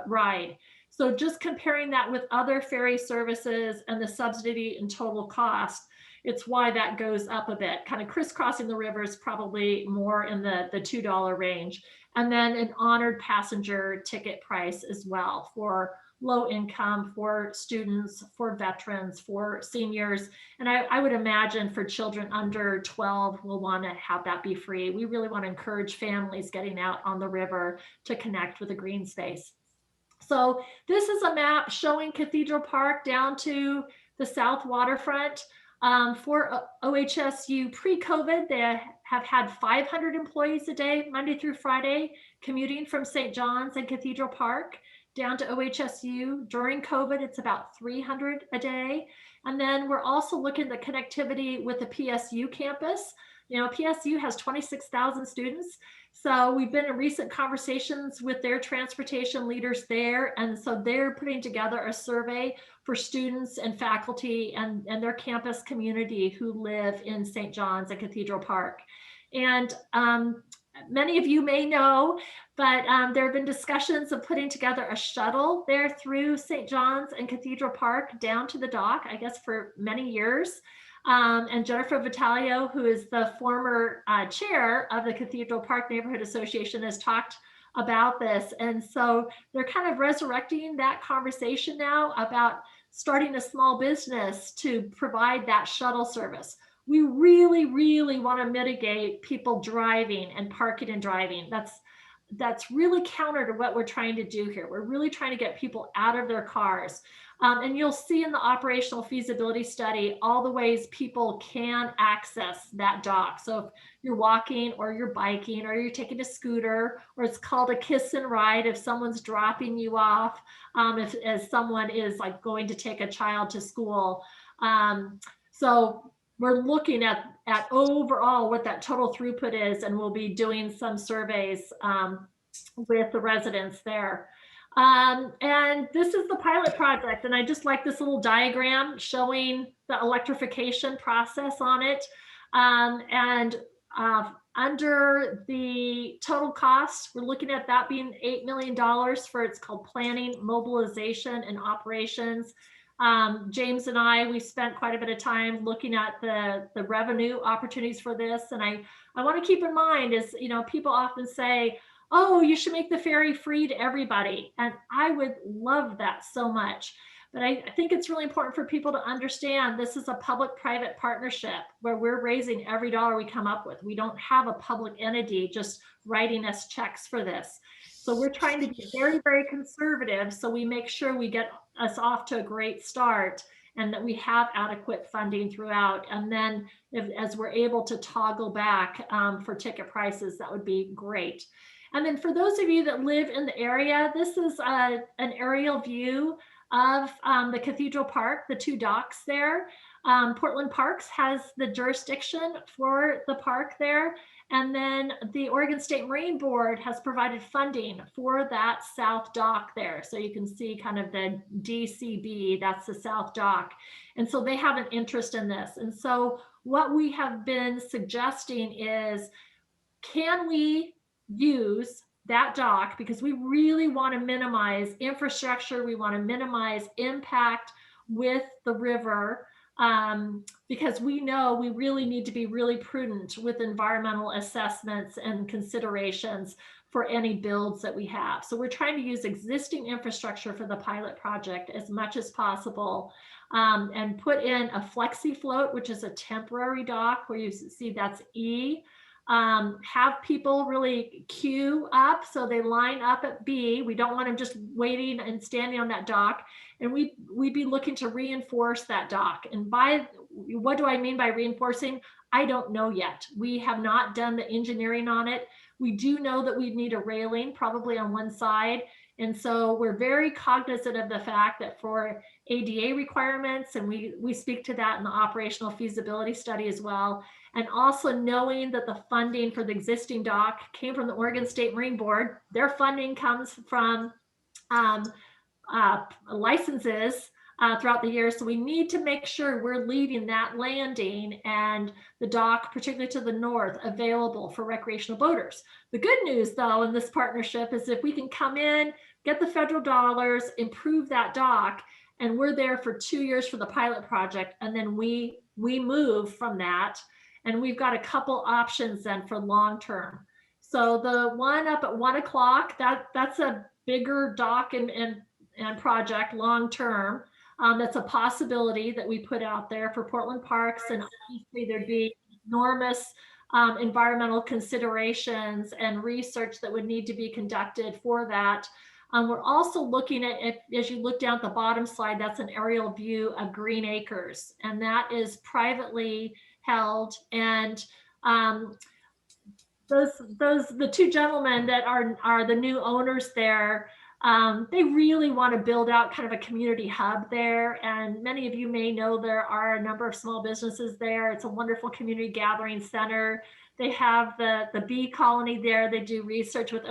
ride. So just comparing that with other ferry services and the subsidy and total cost, it's why that goes up a bit. Kind of crisscrossing the river is probably more in the $2 range. And then an honored passenger ticket price as well for low income, for students, for veterans, for seniors. And I would imagine for children under 12, we'll want to have that be free. We really want to encourage families getting out on the river to connect with a green space. So this is a map showing Cathedral Park down to the South Waterfront. For OHSU pre-COVID, they have had 500 employees a day, Monday through Friday, commuting from St. John's and Cathedral Park down to OHSU. During COVID, it's about 300 a day. And then we're also looking at the connectivity with the PSU campus. PSU has 26,000 students. So we've been in recent conversations with their transportation leaders there. And so they're putting together a survey for students and faculty and their campus community who live in St. John's and Cathedral Park. And many of you may know, but there have been discussions of putting together a shuttle there through St. John's and Cathedral Park down to the dock, I guess for many years. And Jennifer Vitalio, who is the former chair of the Cathedral Park Neighborhood Association, has talked about this. And so they're kind of resurrecting that conversation now about starting a small business to provide that shuttle service. We really, really want to mitigate people driving and parking and driving. That's that's really counter to what we're trying to do here. We're really trying to get people out of their cars. And you'll see in the operational feasibility study all the ways people can access that dock. So if you're walking or you're biking or you're taking a scooter, or it's called a kiss and ride if someone's dropping you off, as someone is like going to take a child to school. So we're looking at overall what that total throughput is, and we'll be doing some surveys with the residents there. And this is the pilot project, and I just like this little diagram showing the electrification process on it. Under the total cost, we're looking at that being $8 million for, it's called planning, mobilization, and operations. James and I, we spent quite a bit of time looking at the revenue opportunities for this. And I want to keep in mind is, you know, people often say, oh, you should make the ferry free to everybody. And I would love that so much. But I think it's really important for people to understand this is a public-private partnership where we're raising every dollar we come up with. We don't have a public entity just writing us checks for this. So we're trying to be very, very conservative so we make sure we get us off to a great start and that we have adequate funding throughout. And then as we're able to toggle back for ticket prices, that would be great. And then for those of you that live in the area, this is an aerial view of the Cathedral Park, the two docks there. Portland Parks has the jurisdiction for the park there. And then the Oregon State Marine Board has provided funding for that south dock there. So you can see kind of the DCB, that's the south dock. And so they have an interest in this. And so what we have been suggesting is, can we use that dock, because we really want to minimize infrastructure, we want to minimize impact with the river, because we know we really need to be really prudent with environmental assessments and considerations for any builds that we have. So we're trying to use existing infrastructure for the pilot project as much as possible, and put in a flexi float, which is a temporary dock where you see that's E. Have people really queue up so they line up at B. We don't want them just waiting and standing on that dock. And we'd be looking to reinforce that dock. And by what do I mean by reinforcing? I don't know yet. We have not done the engineering on it. We do know that we'd need a railing probably on one side. And so we're very cognizant of the fact that for ADA requirements, and we speak to that in the operational feasibility study as well, and also knowing that the funding for the existing dock came from the Oregon State Marine Board. Their funding comes from licenses throughout the year. So we need to make sure we're leaving that landing and the dock, particularly to the north, available for recreational boaters. The good news though, in this partnership is if we can come in, get the federal dollars, improve that dock, and we're there for 2 years for the pilot project, and then we move from that. And we've got a couple options then for long-term. So the one up at 1 o'clock, that's a bigger dock and project long-term. That's a possibility that we put out there for Portland Parks. And obviously there'd be enormous environmental considerations and research that would need to be conducted for that. We're also looking at, as you look down at the bottom slide, that's an aerial view of Green Acres, and that is privately held. And the two gentlemen that are the new owners there, they really want to build out kind of a community hub there. And many of you may know there are a number of small businesses there. It's a wonderful community gathering center. They have the bee colony there. They do research with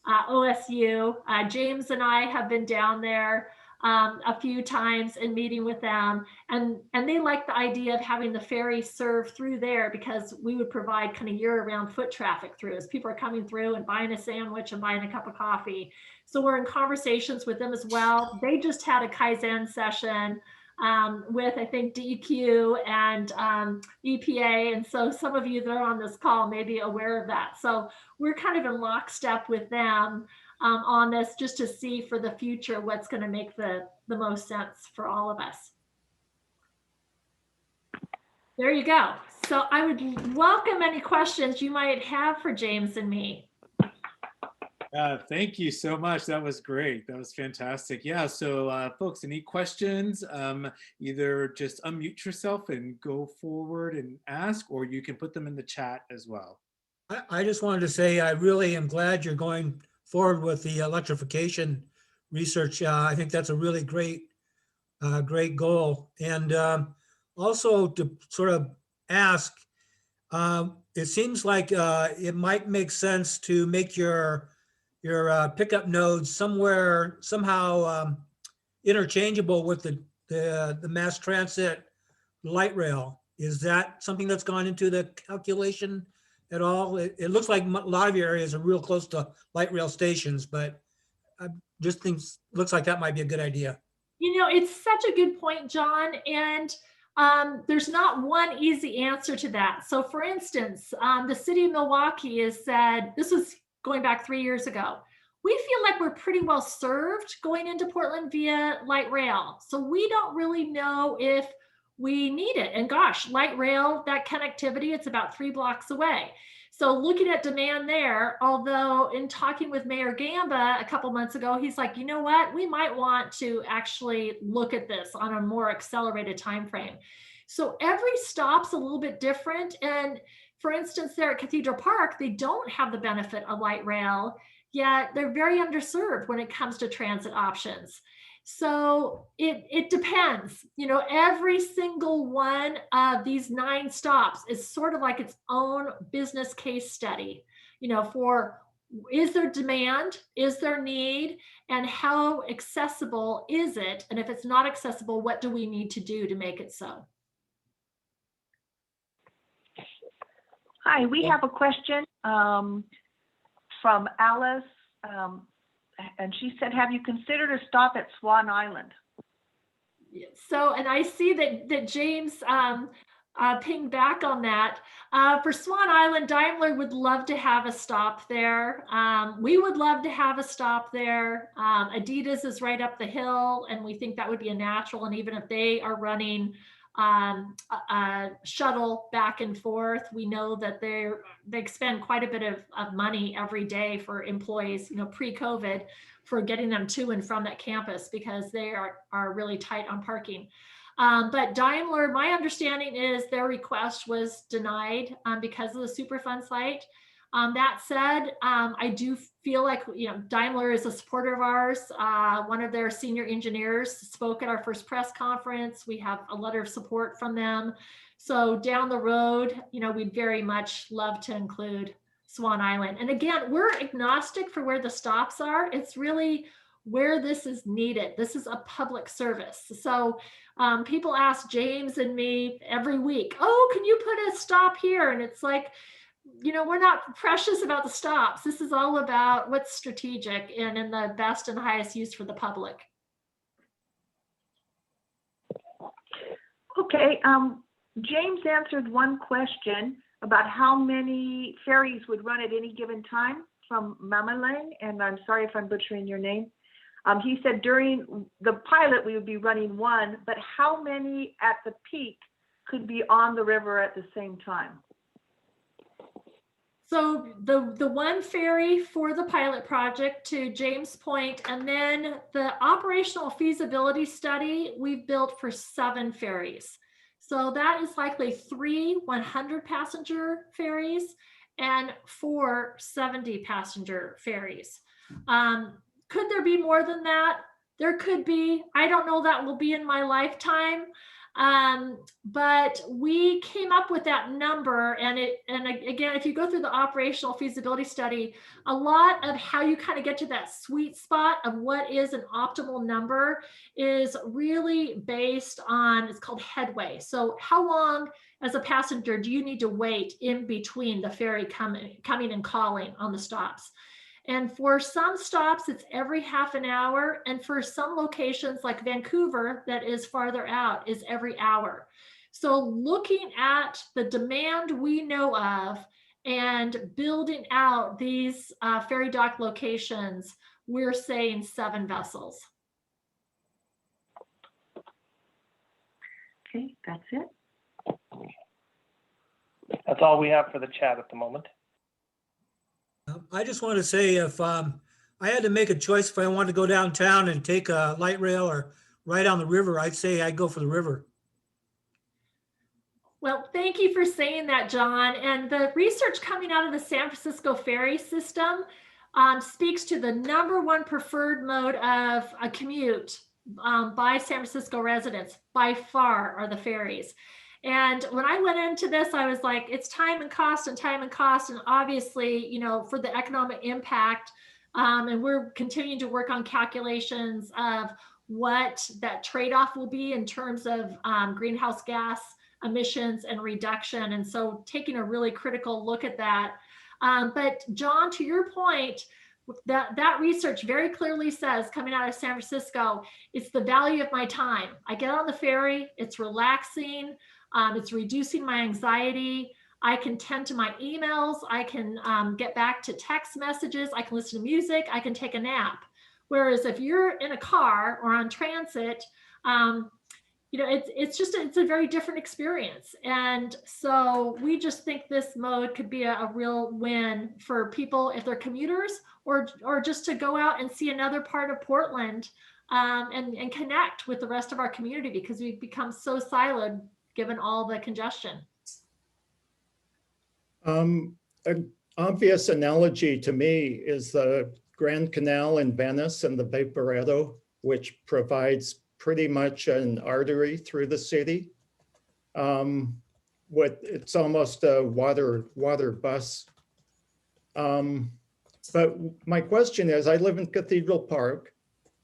OSU. James and I have been down there a few times and meeting with them, and they like the idea of having the ferry serve through there, because we would provide kind of year-round foot traffic through as people are coming through and buying a sandwich and buying a cup of coffee. So we're in conversations with them as well. They just had a Kaizen session with, I think, DEQ and EPA. And so some of you that are on this call may be aware of that. So we're kind of in lockstep with them on this, just to see for the future what's going to make the most sense for all of us. There you go. So I would welcome any questions you might have for James and me. Thank you so much. That was great. That was fantastic. Yeah. So, folks, any questions? Either just unmute yourself and go forward and ask, or you can put them in the chat as well. I just wanted to say I really am glad you're going forward with the electrification research. I think that's a really great goal. And also to sort of ask, it seems like it might make sense to make your pickup nodes somehow interchangeable with the mass transit light rail. Is that something that's gone into the calculation at all? It looks like a lot of your areas are real close to light rail stations, but I just think looks like that might be a good idea. You know, it's such a good point, John. And there's not one easy answer to that. So for instance, the city of Milwaukee has said, this was going back 3 years ago, we feel like we're pretty well served going into Portland via light rail. So we don't really know if we need it. And gosh, light rail, that connectivity, it's about 3 blocks away. So looking at demand there, although in talking with Mayor Gamba a couple months ago, he's like, you know what, we might want to actually look at this on a more accelerated time frame. So every stop's a little bit different. And for instance, there at Cathedral Park, they don't have the benefit of light rail, yet they're very underserved when it comes to transit options. So it depends. You know, every single one of these 9 stops is sort of like its own business case study, you know, for is there demand, is there need, and how accessible is it? And if it's not accessible, what do we need to do to make it so? Hi, we have a question from Alice. And she said, have you considered a stop at Swan Island? So, and I see that James pinged back on that. For Swan Island, Daimler would love to have a stop there. We would love to have a stop there. Adidas is right up the hill, and we think that would be a natural. And even if they are running a shuttle back and forth, we know that they spend quite a bit of money every day for employees, you know, pre-COVID, for getting them to and from that campus because they are really tight on parking. But Daimler, my understanding is their request was denied because of the Superfund site. That said, I do feel like, you know, Daimler is a supporter of ours. One of their senior engineers spoke at our first press conference. We have a letter of support from them. So down the road, you know, we'd very much love to include Swan Island. And again, we're agnostic for where the stops are. It's really where this is needed. This is a public service. So people ask James and me every week, oh, can you put a stop here? And it's like, you know, we're not precious about the stops. This is all about what's strategic and in the best and highest use for the public. Okay, James answered one question about how many ferries would run at any given time from Mamalang, and I'm sorry if I'm butchering your name. He said during the pilot we would be running 1, but how many at the peak could be on the river at the same time? So the 1 ferry for the pilot project, to James' point, and then the operational feasibility study we've built for 7 ferries. So that is likely 3 100-passenger ferries and 4 70-passenger ferries. Could there be more than that? There could be. I don't know that will be in my lifetime. But we came up with that number, and again, if you go through the operational feasibility study, a lot of how you kind of get to that sweet spot of what is an optimal number is really based on, it's called headway. So how long as a passenger do you need to wait in between the ferry coming and calling on the stops? And for some stops, it's every half an hour. And for some locations like Vancouver, that is farther out, is every hour. So looking at the demand we know of and building out these ferry dock locations, we're saying 7 vessels. Okay, that's it. That's all we have for the chat at the moment. I just want to say if I had to make a choice if I wanted to go downtown and take a light rail or ride on the river, I'd say I'd go for the river. Well, thank you for saying that, John. And the research coming out of the San Francisco ferry system speaks to the #1 preferred mode of a commute by San Francisco residents by far are the ferries. And when I went into this, I was like, it's time and cost and time and cost. And obviously, you know, for the economic impact, and we're continuing to work on calculations of what that trade-off will be in terms of greenhouse gas emissions and reduction. And so taking a really critical look at that. But John, to your point, that research very clearly says, coming out of San Francisco, it's the value of my time. I get on the ferry, it's relaxing, it's reducing my anxiety. I can tend to my emails, I can get back to text messages, I can listen to music, I can take a nap. Whereas if you're in a car or on transit, you know, it's a very different experience. And so we just think this mode could be a real win for people if they're commuters or just to go out and see another part of Portland and connect with the rest of our community, because we've become so siloed given all the congestion. An obvious analogy to me is the Grand Canal in Venice and the Vaporetto, which provides pretty much an artery through the city. It's almost a water bus. But my question is, I live in Cathedral Park.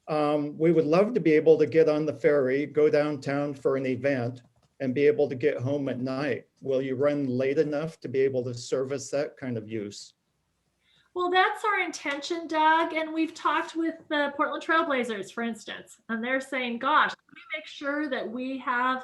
We would love to be able to get on the ferry, go downtown for an event, and be able to get home at night. Will you run late enough to be able to service that kind of use? Well, that's our intention, Doug. And we've talked with the Portland Trailblazers, for instance, and they're saying, gosh, we make sure that we have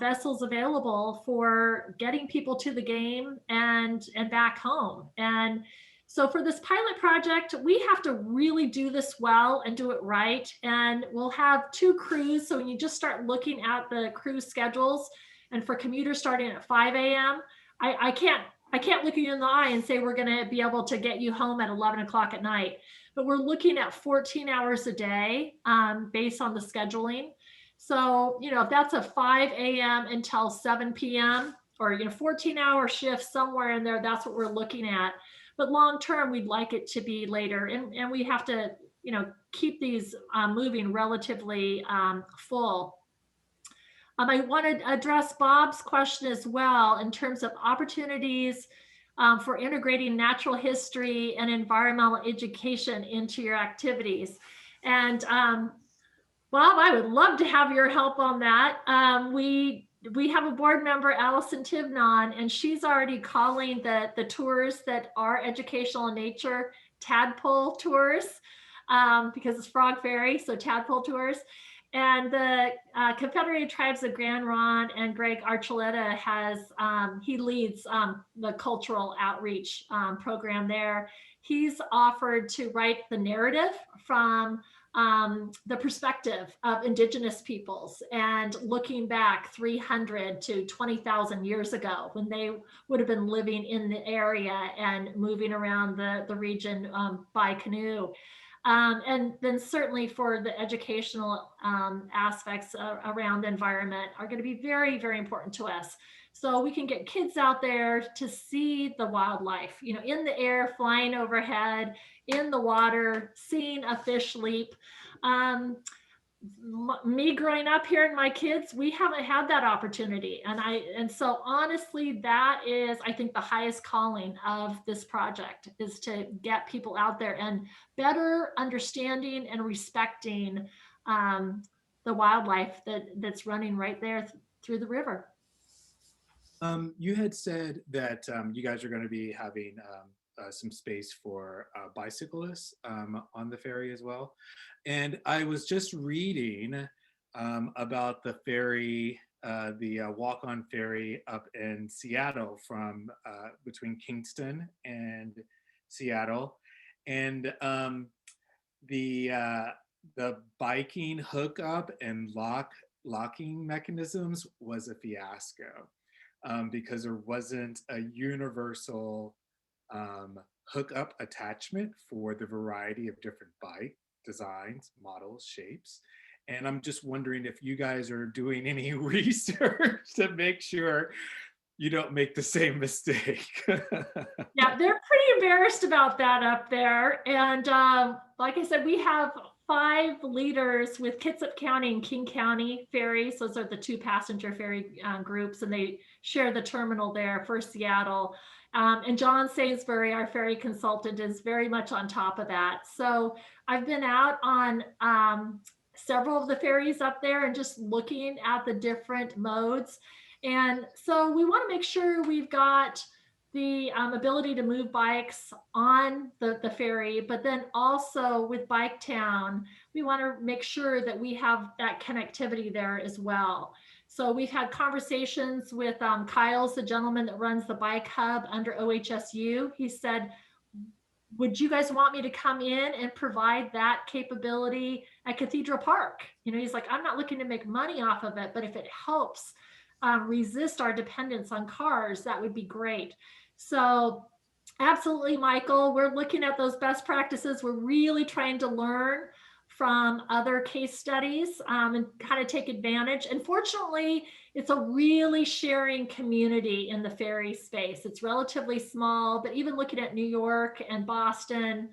vessels available for getting people to the game and back home. And so for this pilot project, we have to really do this well and do it right. And we'll have 2 crews. So when you just start looking at the crew schedules, and for commuters starting at 5 a.m., I can't look you in the eye and say we're going to be able to get you home at 11 o'clock at night, but we're looking at 14 hours a day based on the scheduling. So, you know, if that's a 5 a.m. until 7 p.m. or, you know, 14-hour shift somewhere in there, that's what we're looking at. But long term, we'd like it to be later. And we have to, you know, keep these moving relatively full. I want to address Bob's question as well in terms of opportunities for integrating natural history and environmental education into your activities. And Bob, I would love to have your help on that. We have a board member, Allison Tivnon, and she's already calling the tours that are educational in nature tadpole tours because it's Frog Ferry, so tadpole tours. And the Confederated Tribes of Grand Ronde and Greg Archuleta he leads the cultural outreach program there. He's offered to write the narrative from the perspective of Indigenous peoples and looking back 300 to 20,000 years ago when they would have been living in the area and moving around the region by canoe. And then certainly for the educational aspects around the environment are going to be very, very important to us. So we can get kids out there to see the wildlife, you know, in the air, flying overhead, in the water, seeing a fish leap. Me growing up here and my kids, we haven't had that opportunity. And so honestly, that is, I think, the highest calling of this project is to get people out there and better understanding and respecting the wildlife that's running right there through the river. You had said that you guys are going to be having some space for bicyclists on the ferry as well. And I was just reading about the ferry, the walk-on ferry up in Seattle from between Kingston and Seattle. And the biking hookup and locking mechanisms was a fiasco because there wasn't a universal hookup attachment for the variety of different bike designs, models, shapes. And I'm just wondering if you guys are doing any research to make sure you don't make the same mistake. Yeah, they're pretty embarrassed about that up there. And like I said, we have 5 leaders with Kitsap County and King County ferries. Those are the 2 passenger ferry groups, and they share the terminal there for Seattle. And John Sainsbury, our ferry consultant, is very much on top of that. So I've been out on several of the ferries up there and just looking at the different modes. And so we want to make sure we've got the ability to move bikes on the ferry, but then also with Bike Town, we want to make sure that we have that connectivity there as well. So we've had conversations with Kyle's the gentleman that runs the bike hub under OHSU. He said, would you guys want me to come in and provide that capability at Cathedral Park? You know, he's like, I'm not looking to make money off of it, but if it helps resist our dependence on cars, that would be great. So absolutely, Michael, we're looking at those best practices. We're really trying to learn from other case studies and kind of take advantage. And fortunately, it's a really sharing community in the ferry space. It's relatively small, but even looking at New York and Boston,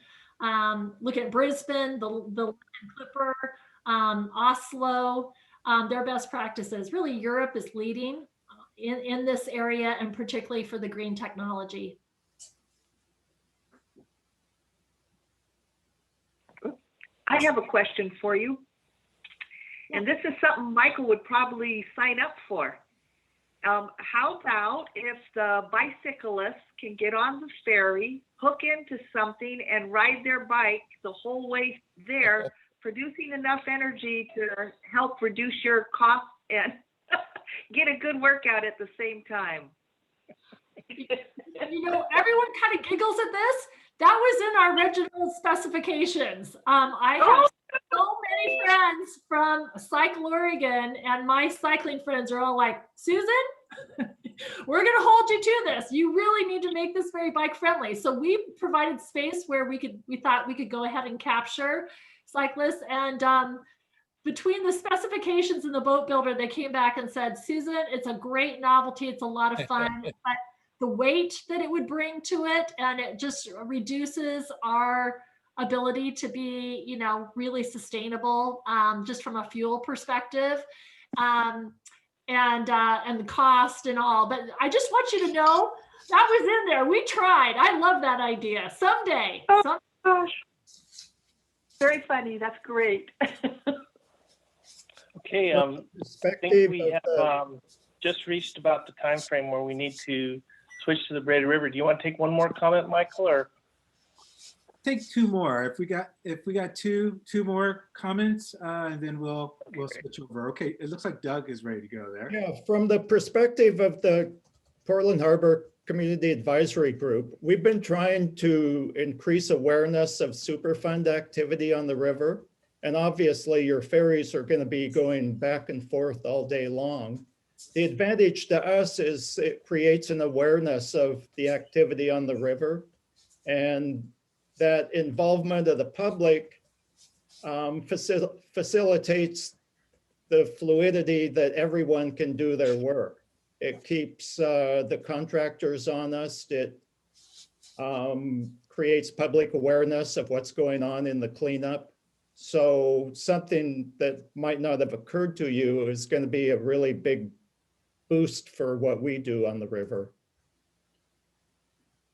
looking at Brisbane, the Clipper, Oslo, their best practices. Really, Europe is leading in this area, and particularly for the green technology. I have a question for you. And this is something Michael would probably sign up for. How about if the bicyclists can get on the ferry, hook into something, and ride their bike the whole way there, producing enough energy to help reduce your costs and get a good workout at the same time? You know, everyone kind of giggles at this. That was in our original specifications. I have so many friends from Cycle Oregon, and my cycling friends are all like, Susan, we're going to hold you to this. You really need to make this very bike friendly. So we provided space where we thought we could go ahead and capture cyclists. And between the specifications and the boat builder, they came back and said, Susan, it's a great novelty. It's a lot of fun, but the weight that it would bring to it, and it just reduces our ability to be, you know, really sustainable, just from a fuel perspective, and the cost and all. But I just want you to know that was in there. We tried. I love that idea. Someday. Oh gosh, very funny. That's great. Okay, I think we have just reached about the time frame where we need to switch to the Braided River. Do you want to take one more comment, Michael, or take 2 more? If we got two more comments, and then we'll switch over. Okay, it looks like Doug is ready to go there. Yeah, from the perspective of the Portland Harbor Community Advisory Group, we've been trying to increase awareness of Superfund activity on the river. And obviously your ferries are going to be going back and forth all day long. The advantage to us is it creates an awareness of the activity on the river, and that involvement of the public facilitates the fluidity that everyone can do their work. It keeps the contractors honest. It creates public awareness of what's going on in the cleanup. So something that might not have occurred to you is going to be a really big boost for what we do on the river.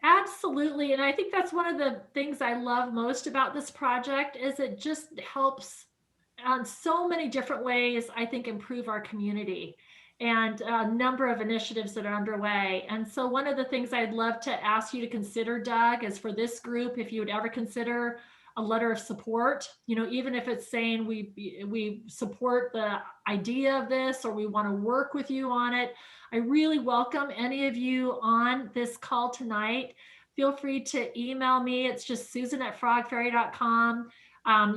Absolutely. And I think that's one of the things I love most about this project is it just helps on so many different ways, I think, improve our community and a number of initiatives that are underway. And so one of the things I'd love to ask you to consider, Doug, is for this group, if you would ever consider a letter of support, you know, even if it's saying we support the idea of this or we want to work with you on it. I really welcome any of you on this call tonight. Feel free to email me. It's just susan@frogferry.com.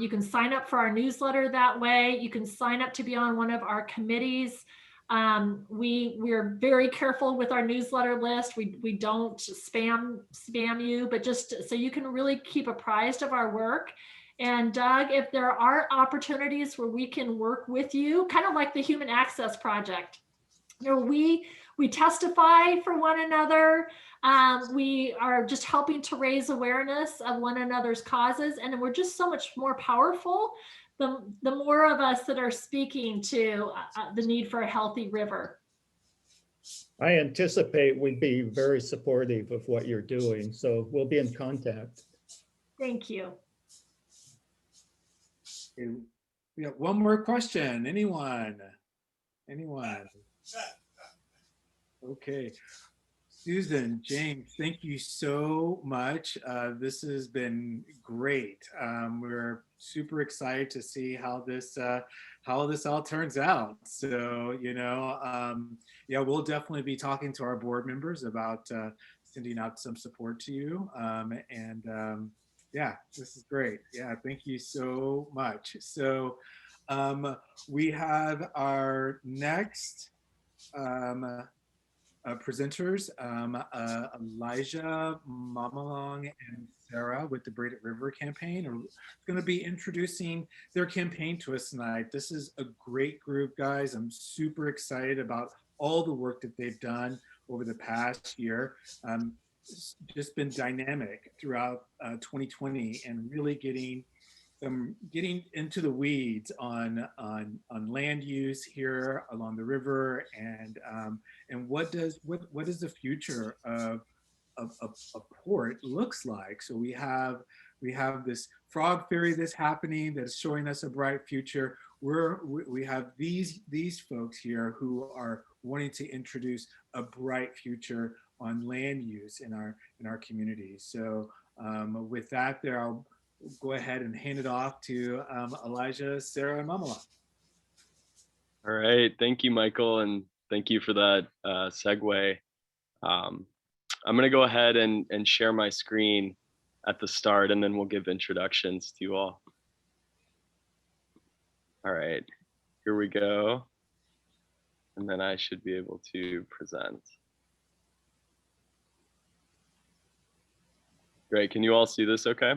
You can sign up for our newsletter that way. You can sign up to be on one of our committees. We're very careful with our newsletter list. We don't spam you, but just so you can really keep apprised of our work. And Doug, if there are opportunities where we can work with you, kind of like the Human Access Project, we testify for one another. We are just helping to raise awareness of one another's causes, and we're just so much more powerful the more of us that are speaking to the need for a healthy river. I anticipate we'd be very supportive of what you're doing, so we'll be in contact. Thank you. Okay, we got one more question. Anyone? Okay. Susan, James, thank you so much. This has been great. We're super excited to see how this all turns out. So, yeah, we'll definitely be talking to our board members about sending out some support to you. Yeah, this is great. Yeah, thank you so much. So we have our next presenters, Elijah, Mamalong, and Sarah with the Braided River campaign are going to be introducing their campaign to us tonight. This is a great group, guys. I'm super excited about all the work that they've done over the past year. It's just been dynamic throughout 2020 and really getting into the weeds on land use here along the river, and what does the future of a port looks like. So we have this frog ferry that's happening that's showing us a bright future. We have these folks here who are wanting to introduce a bright future on land use in our communities. So with that, I'll go ahead and hand it off to Elijah, Sarah, and Mamala. All right, thank you, Michael, and thank you for that segue. I'm gonna go ahead and share my screen at the start, and then we'll give introductions to you all. All right, here we go. And then I should be able to present. Great, can you all see this okay?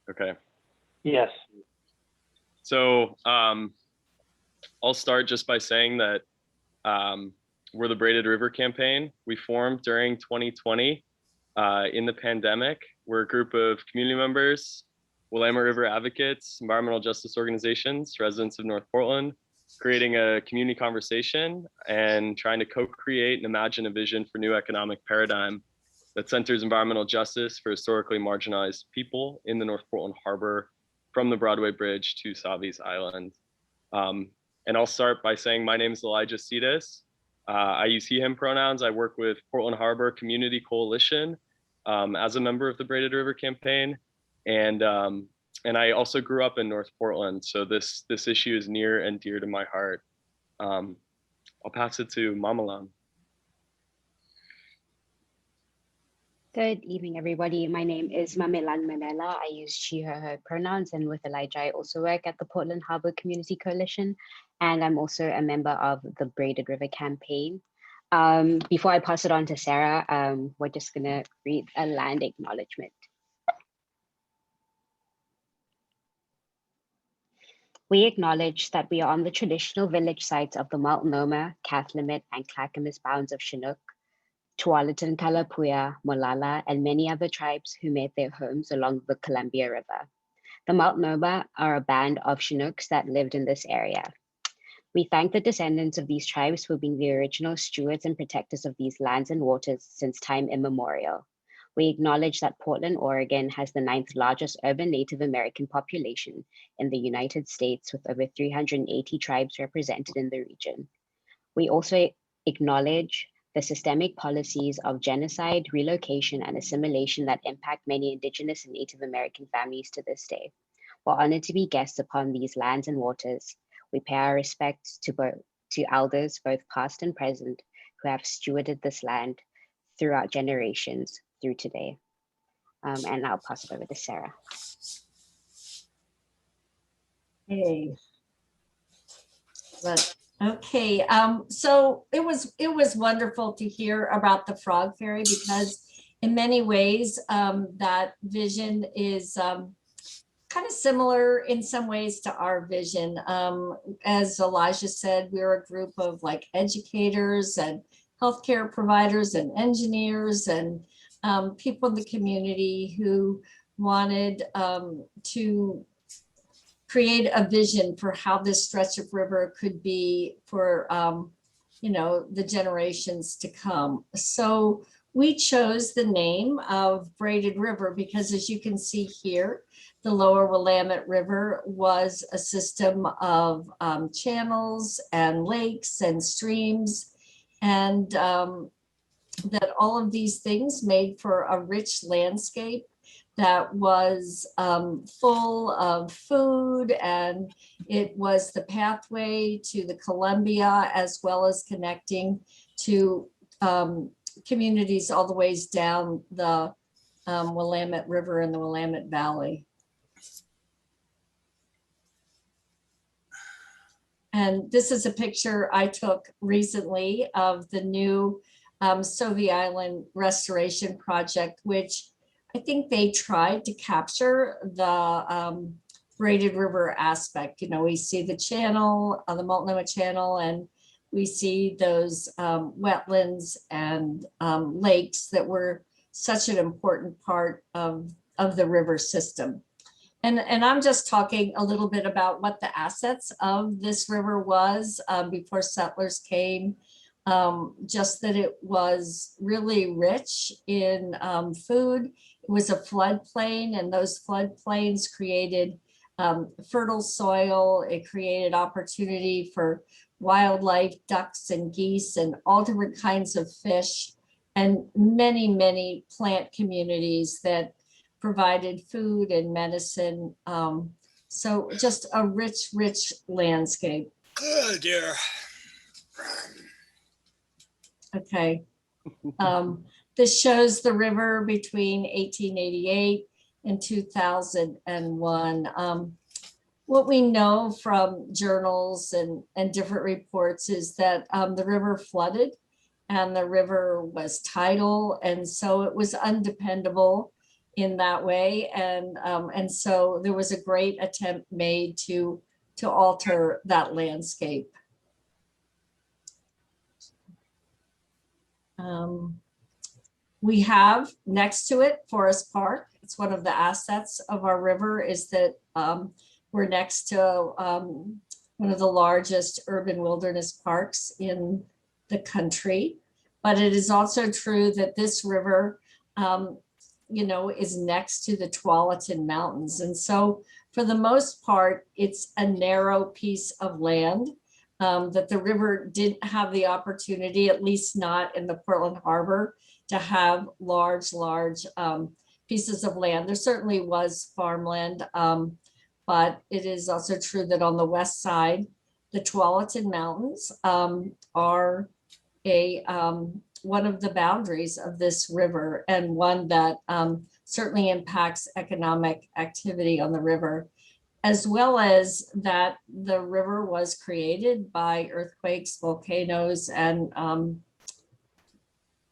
Okay. Yes. So I'll start just by saying that we're the Braided River campaign. We formed during 2020 in the pandemic. We're a group of community members, Willamette River advocates, environmental justice organizations, residents of North Portland, creating a community conversation and trying to co-create and imagine a vision for new economic paradigm that centers environmental justice for historically marginalized people in the North Portland Harbor, from the Broadway Bridge to Savi's Island. And I'll start by saying my name is Elijah Cetus. I use he, him pronouns. I work with Portland Harbor Community Coalition as a member of the Braided River campaign. And I also grew up in North Portland, so this issue is near and dear to my heart. I'll pass it to Mamalam. Good evening, everybody. My name is Mamelan Mamela. I use she, her pronouns, and with Elijah, I also work at the Portland Harbor Community Coalition, and I'm also a member of the Braided River campaign. Before I pass it on to Sarah, we're just gonna read a land acknowledgement. We acknowledge that we are on the traditional village sites of the Multnomah, Cathlamet, and Clackamas bounds of Chinook, Tualatin, Kalapuya, Molalla, and many other tribes who made their homes along the Columbia River. The Multnomah are a band of Chinooks that lived in this area. We thank the descendants of these tribes for being the original stewards and protectors of these lands and waters since time immemorial. We acknowledge that Portland, Oregon has the 9th largest urban Native American population in the United States, with over 380 tribes represented in the region. We also acknowledge the systemic policies of genocide, relocation, and assimilation that impact many Indigenous and Native American families to this day. We're honored to be guests upon these lands and waters. We pay our respects to elders, both past and present, who have stewarded this land throughout generations through today. And I'll pass it over to Sarah. Hey. Well, Okay, so it was wonderful to hear about the Frog Ferry, because in many ways that vision is kind of similar in some ways to our vision. As Elijah said, we're a group of like educators and healthcare providers and engineers and people in the community who wanted to create a vision for how this stretch of river could be for you know, the generations to come. So we chose the name of Braided River because, as you can see here, the lower Willamette River was a system of channels and lakes and streams, and that all of these things made for a rich landscape that was full of food, and it was the pathway to the Columbia, as well as connecting to communities all the ways down the Willamette River and the Willamette Valley. And this is a picture I took recently of the new Sauvie Island restoration project, which I think they tried to capture the Braided River aspect. You know, we see the channel, the Multnomah Channel, and we see those wetlands and lakes that were such an important part of the river system. And I'm just talking a little bit about what the assets of this river was before settlers came. Just that it was really rich in food. It was a floodplain, and those floodplains created fertile soil. It created opportunity for wildlife, ducks and geese, and all different kinds of fish, and many, many plant communities that provided food and medicine. So just a rich, rich landscape. Oh dear. Okay. This shows the river between 1888 and 2001. What we know from journals and different reports is that the river flooded, and the river was tidal, and so it was undependable in that way. And so there was a great attempt made to alter that landscape. We have next to it Forest Park. It's one of the assets of our river, is that we're next to one of the largest urban wilderness parks in the country. But it is also true that this river, you know, is next to the Tualatin Mountains. And so for the most part, it's a narrow piece of land that the river didn't have the opportunity, at least not in the Portland Harbor, to have large pieces of land. There certainly was farmland, but it is also true that on the west side, the Tualatin Mountains are one of the boundaries of this river, and one that certainly impacts economic activity on the river, as well as that the river was created by earthquakes, volcanoes, and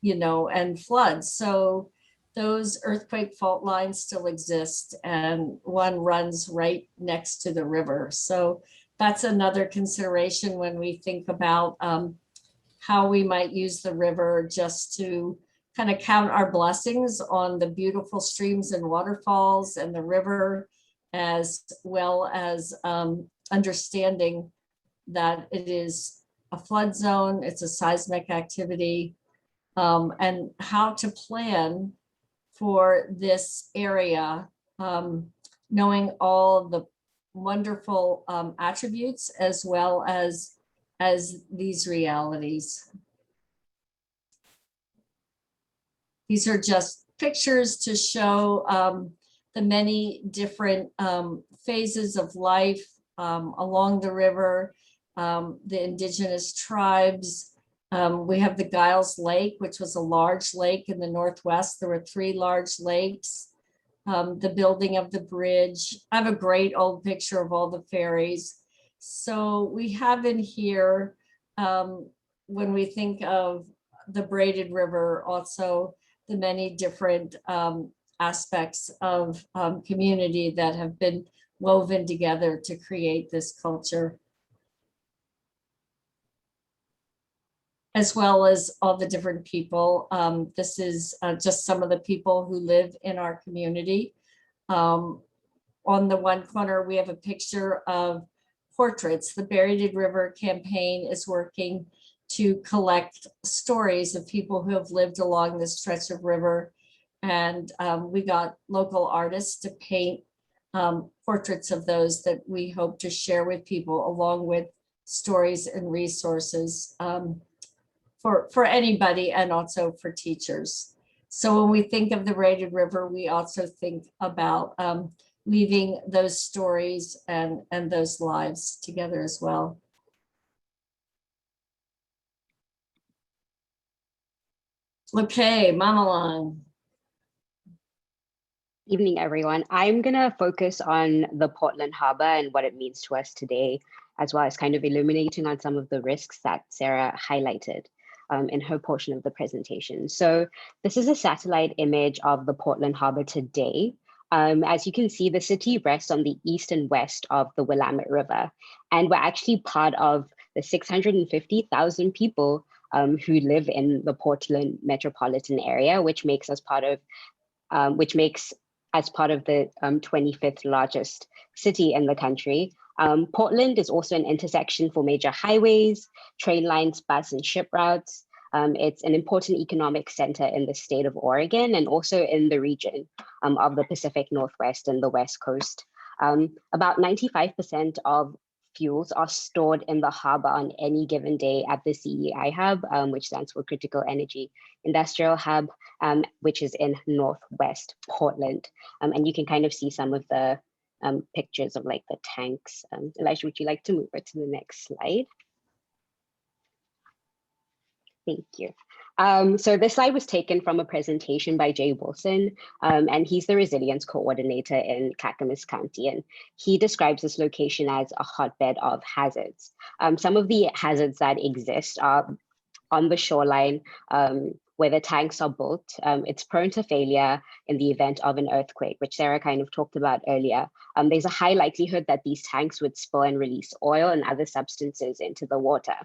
you know, and floods. So those earthquake fault lines still exist, and one runs right next to the river. So that's another consideration when we think about how we might use the river, just to kind of count our blessings on the beautiful streams and waterfalls and the river, as well as understanding that it is a flood zone, it's a seismic activity, and how to plan for this area, knowing all the wonderful attributes as well as these realities. These are just pictures to show the many different phases of life along the river, the indigenous tribes. We have the Giles Lake, which was a large lake in the Northwest. There were 3 large lakes. The building of the bridge. I have a great old picture of all the ferries. So we have in here, when we think of the Braided River, also the many different aspects of community that have been woven together to create this culture, as well as all the different people. This is just some of the people who live in our community. On the one corner, we have a picture of portraits. The Braided River campaign is working to collect stories of people who have lived along this stretch of river. And we got local artists to paint portraits of those that we hope to share with people, along with stories and resources for anybody and also for teachers. So when we think of the Braided River, we also think about weaving those stories and those lives together as well. Okay, Mama. Evening, everyone. I'm going to focus on the Portland Harbor and what it means to us today, as well as kind of illuminating on some of the risks that Sarah highlighted in her portion of the presentation. So this is a satellite image of the Portland Harbor today. As you can see, the city rests on the east and west of the Willamette River, and we're actually part of the 650,000 people who live in the Portland metropolitan area, which makes us part of the 25th largest city in the country. Portland is also an intersection for major highways, train lines, bus and ship routes. It's an important economic center in the state of Oregon and also in the region of the Pacific Northwest and the West Coast. About 95% of fuels are stored in the harbor on any given day at the CEI hub, which stands for Critical Energy Industrial Hub, which is in Northwest Portland. And you can kind of see some of the pictures of like the tanks. Elijah, would you like to move it to the next slide? Thank you. So this slide was taken from a presentation by Jay Wilson, and he's the resilience coordinator in Clackamas County. And he describes this location as a hotbed of hazards. Some of the hazards that exist are on the shoreline where the tanks are built. It's prone to failure in the event of an earthquake, which Sarah kind of talked about earlier. There's a high likelihood that these tanks would spill and release oil and other substances into the water.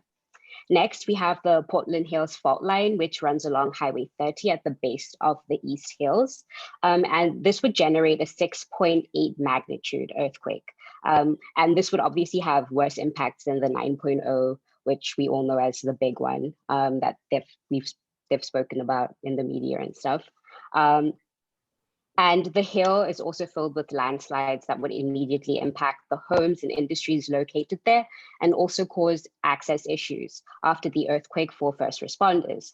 Next, we have the Portland Hills fault line, which runs along Highway 30 at the base of the East Hills. And this would generate a 6.8 magnitude earthquake. And this would obviously have worse impacts than the 9.0, which we all know as the big one that they've spoken about in the media and stuff. And the hill is also filled with landslides that would immediately impact the homes and industries located there, and also cause access issues after the earthquake for first responders.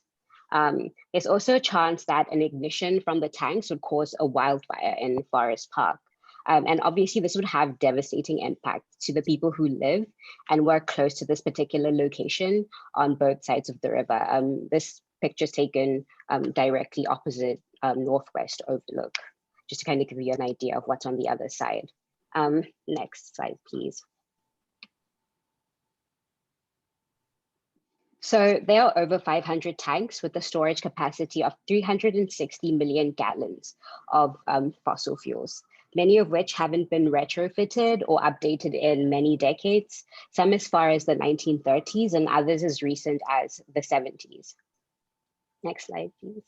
There's also a chance that an ignition from the tanks would cause a wildfire in Forest Park. And obviously this would have devastating impact to the people who live and work close to this particular location on both sides of the river. This picture is taken directly opposite Northwest Overlook, just to kind of give you an idea of what's on the other side. Next slide, please. So there are over 500 tanks with a storage capacity of 360 million gallons of fossil fuels, many of which haven't been retrofitted or updated in many decades, some as far as the 1930s and others as recent as the 70s. Next slide, please.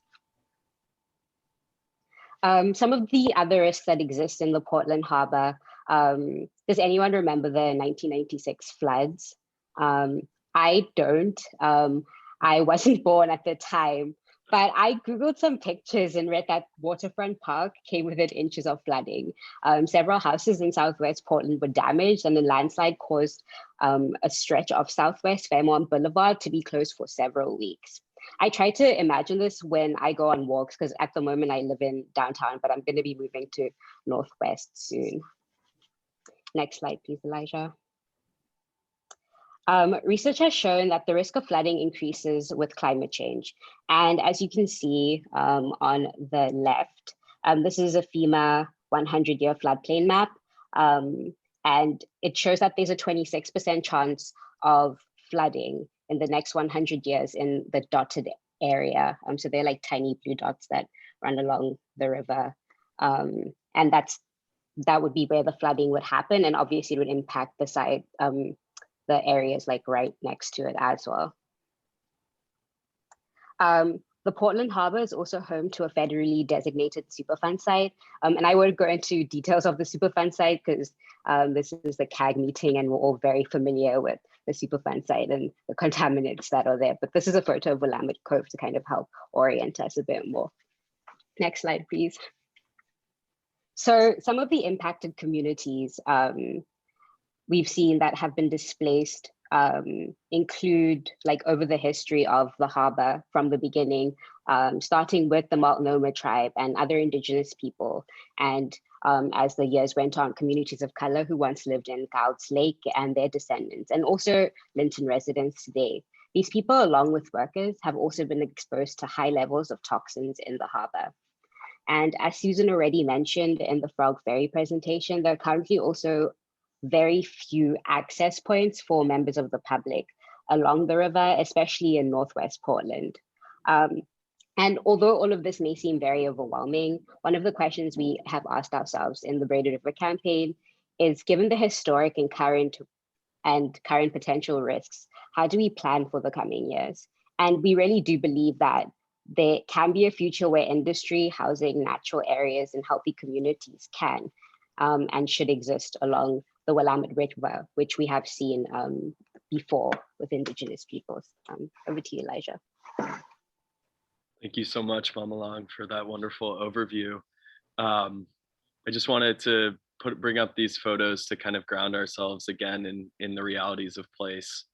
Some of the other risks that exist in the Portland Harbor. Does anyone remember the 1996 floods? I don't. I wasn't born at the time, but I Googled some pictures and read that Waterfront Park came within inches of flooding. Several houses in Southwest Portland were damaged, and a landslide caused a stretch of Southwest Fairmont Boulevard to be closed for several weeks. I try to imagine this when I go on walks, because at the moment I live in downtown, but I'm going to be moving to Northwest soon. Next slide, please, Elijah. Research has shown that the risk of flooding increases with climate change. And as you can see on the left, this is a FEMA 100-year floodplain map. And it shows that there's a 26% chance of flooding in the next 100 years in the dotted area. So they're like tiny blue dots that run along the river. And that would be where the flooding would happen. And obviously it would impact the side, the areas like right next to it as well. The Portland Harbor is also home to a federally designated Superfund site. And I won't go into details of the Superfund site because this is the CAG meeting and we're all very familiar with the Superfund site and the contaminants that are there. But this is a photo of Willamette Cove to kind of help orient us a bit more. Next slide, please. So some of the impacted communities we've seen that have been displaced include, like, over the history of the harbor from the beginning, starting with the Multnomah tribe and other indigenous people. And as the years went on, communities of color who once lived in Gouds Lake and their descendants, and also Linton residents today. These people, along with workers, have also been exposed to high levels of toxins in the harbor. And as Susan already mentioned in the Frog Ferry presentation, there are currently also very few access points for members of the public along the river, especially in Northwest Portland. And although all of this may seem very overwhelming, one of the questions we have asked ourselves in the Braided River campaign is, given the historic and current potential risks, how do we plan for the coming years? And we really do believe that there can be a future where industry, housing, natural areas, and healthy communities can and should exist along the Willamette River, which we have seen before with Indigenous peoples. Over to you, Elijah. Thank you so much, Mama Long, for that wonderful overview. I just wanted to bring up these photos to kind of ground ourselves again in the realities of place.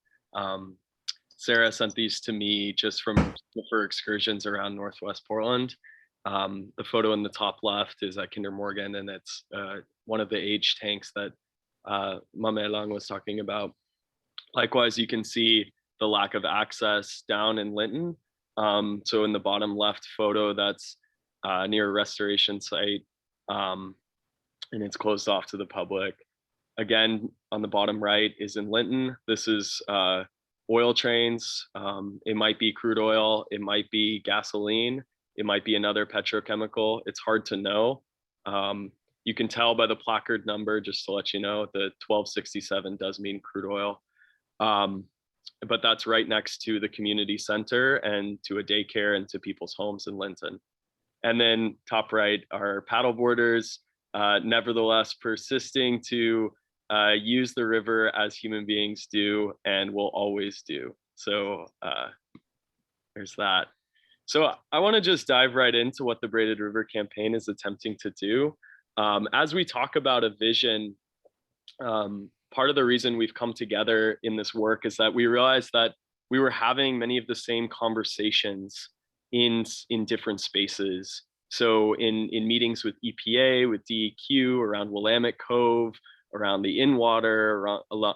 Sarah sent these to me just from for excursions around Northwest Portland. The photo in the top left is at Kinder Morgan, and it's one of the age tanks that Mama Long was talking about. Likewise, you can see the lack of access down in Linton. So in the bottom left photo, that's near a restoration site, and it's closed off to the public. Again, on the bottom right is in Linton. This is oil trains. It might be crude oil, it might be gasoline, it might be another petrochemical. It's hard to know. You can tell by the placard number, just to let you know, the 1267 does mean crude oil. But that's right next to the community center and to a daycare and to people's homes in Linton. And then top right are paddleboarders, nevertheless persisting to use the river as human beings do and will always do. So there's that. So I want to just dive right into what the Braided River campaign is attempting to do. As we talk about a vision, part of the reason we've come together in this work is that we realized that we were having many of the same conversations in different spaces. So in meetings with EPA, with DEQ, around Willamette Cove, around the in-water,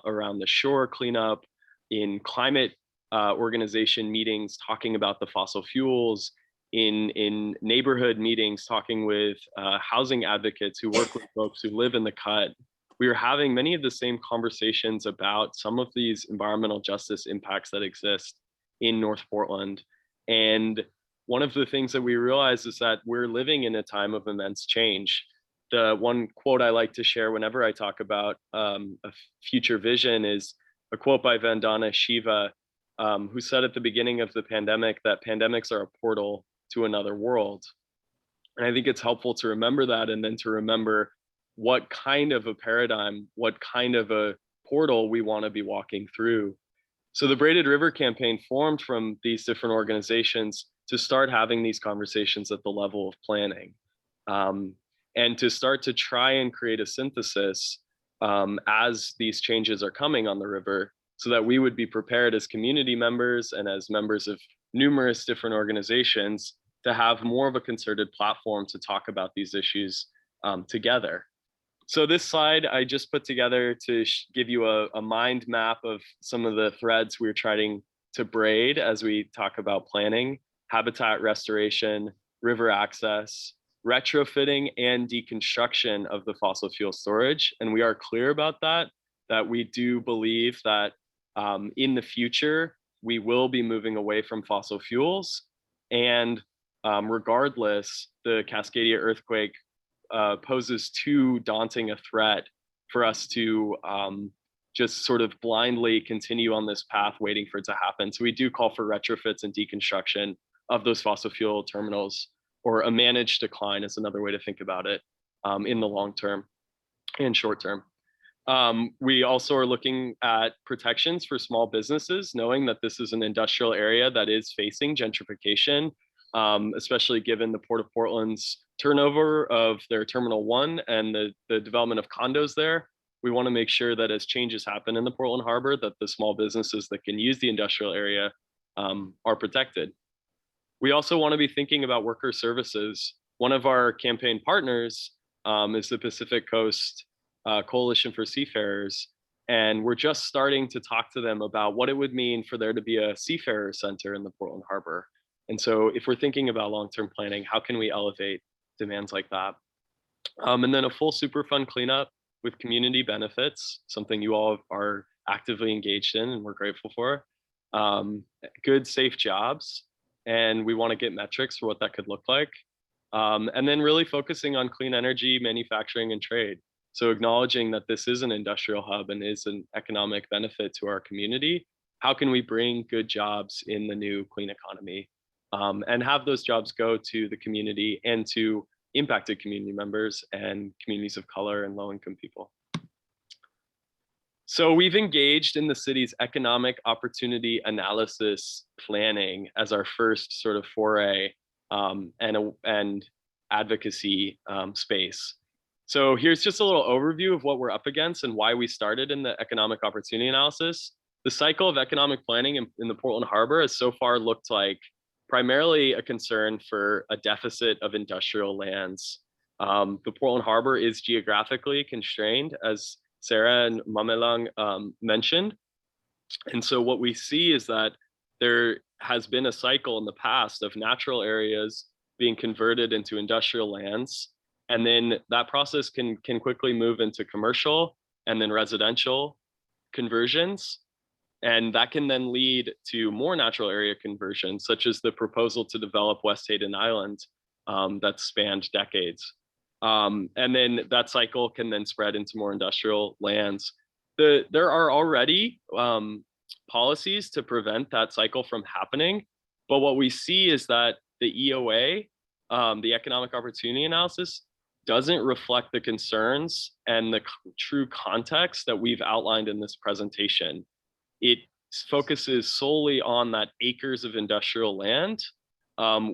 around the shore cleanup, in climate organization meetings talking about the fossil fuels, in neighborhood meetings talking with housing advocates who work with folks who live in the cut. We were having many of the same conversations about some of these environmental justice impacts that exist in North Portland. And one of the things that we realized is that we're living in a time of immense change. The one quote I like to share whenever I talk about a future vision is a quote by Vandana Shiva, who said at the beginning of the pandemic that pandemics are a portal to another world. And I think it's helpful to remember that, and then to remember what kind of a paradigm, what kind of a portal we want to be walking through. So the Braided River campaign formed from these different organizations to start having these conversations at the level of planning, and to start to try and create a synthesis as these changes are coming on the river, so that we would be prepared as community members and as members of numerous different organizations to have more of a concerted platform to talk about these issues together. So this slide I just put together to give you a mind map of some of the threads we're trying to braid as we talk about planning: habitat restoration, river access, retrofitting and deconstruction of the fossil fuel storage. And we are clear about that we do believe that in the future, we will be moving away from fossil fuels. And regardless, the Cascadia earthquake poses too daunting a threat for us to just sort of blindly continue on this path waiting for it to happen. So we do call for retrofits and deconstruction of those fossil fuel terminals, or a managed decline is another way to think about it in the long term and short term. We also are looking at protections for small businesses, knowing that this is an industrial area that is facing gentrification, especially given the Port of Portland's turnover of their Terminal 1 and the development of condos there. We want to make sure that as changes happen in the Portland Harbor, that the small businesses that can use the industrial area are protected. We also want to be thinking about worker services. One of our campaign partners is the Pacific Coast Coalition for Seafarers. And we're just starting to talk to them about what it would mean for there to be a seafarer center in the Portland Harbor. And so if we're thinking about long-term planning, how can we elevate demands like that? And then a full Superfund cleanup with community benefits, something you all are actively engaged in and we're grateful for. Good, safe jobs. And we want to get metrics for what that could look like. And then really focusing on clean energy, manufacturing, and trade. So acknowledging that this is an industrial hub and is an economic benefit to our community. How can we bring good jobs in the new clean economy and have those jobs go to the community and to impacted community members and communities of color and low-income people? So we've engaged in the city's economic opportunity analysis planning as our first sort of foray and advocacy space. So here's just a little overview of what we're up against and why we started in the economic opportunity analysis. The cycle of economic planning in the Portland Harbor has so far looked like primarily a concern for a deficit of industrial lands. The Portland Harbor is geographically constrained, as Sarah and Mamelang mentioned. And so what we see is that there has been a cycle in the past of natural areas being converted into industrial lands. And then that process can quickly move into commercial and then residential conversions. And that can then lead to more natural area conversions, such as the proposal to develop West Hayden Island that spanned decades. And then that cycle can then spread into more industrial lands. There are already policies to prevent that cycle from happening. But what we see is that the EOA, the economic opportunity analysis, doesn't reflect the concerns and the true context that we've outlined in this presentation. It focuses solely on that acres of industrial land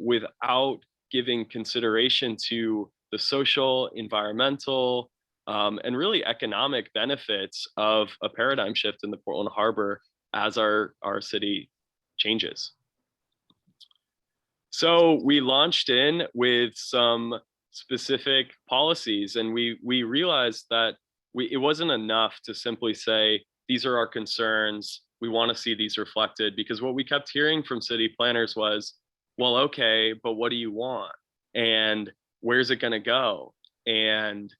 without giving consideration to the social, environmental, and really economic benefits of a paradigm shift in the Portland Harbor as our city changes. So we launched in with some specific policies, and we realized that it wasn't enough to simply say, these are our concerns, we want to see these reflected, because what we kept hearing from city planners was, well, okay, but what do you want? And where's it going to go? And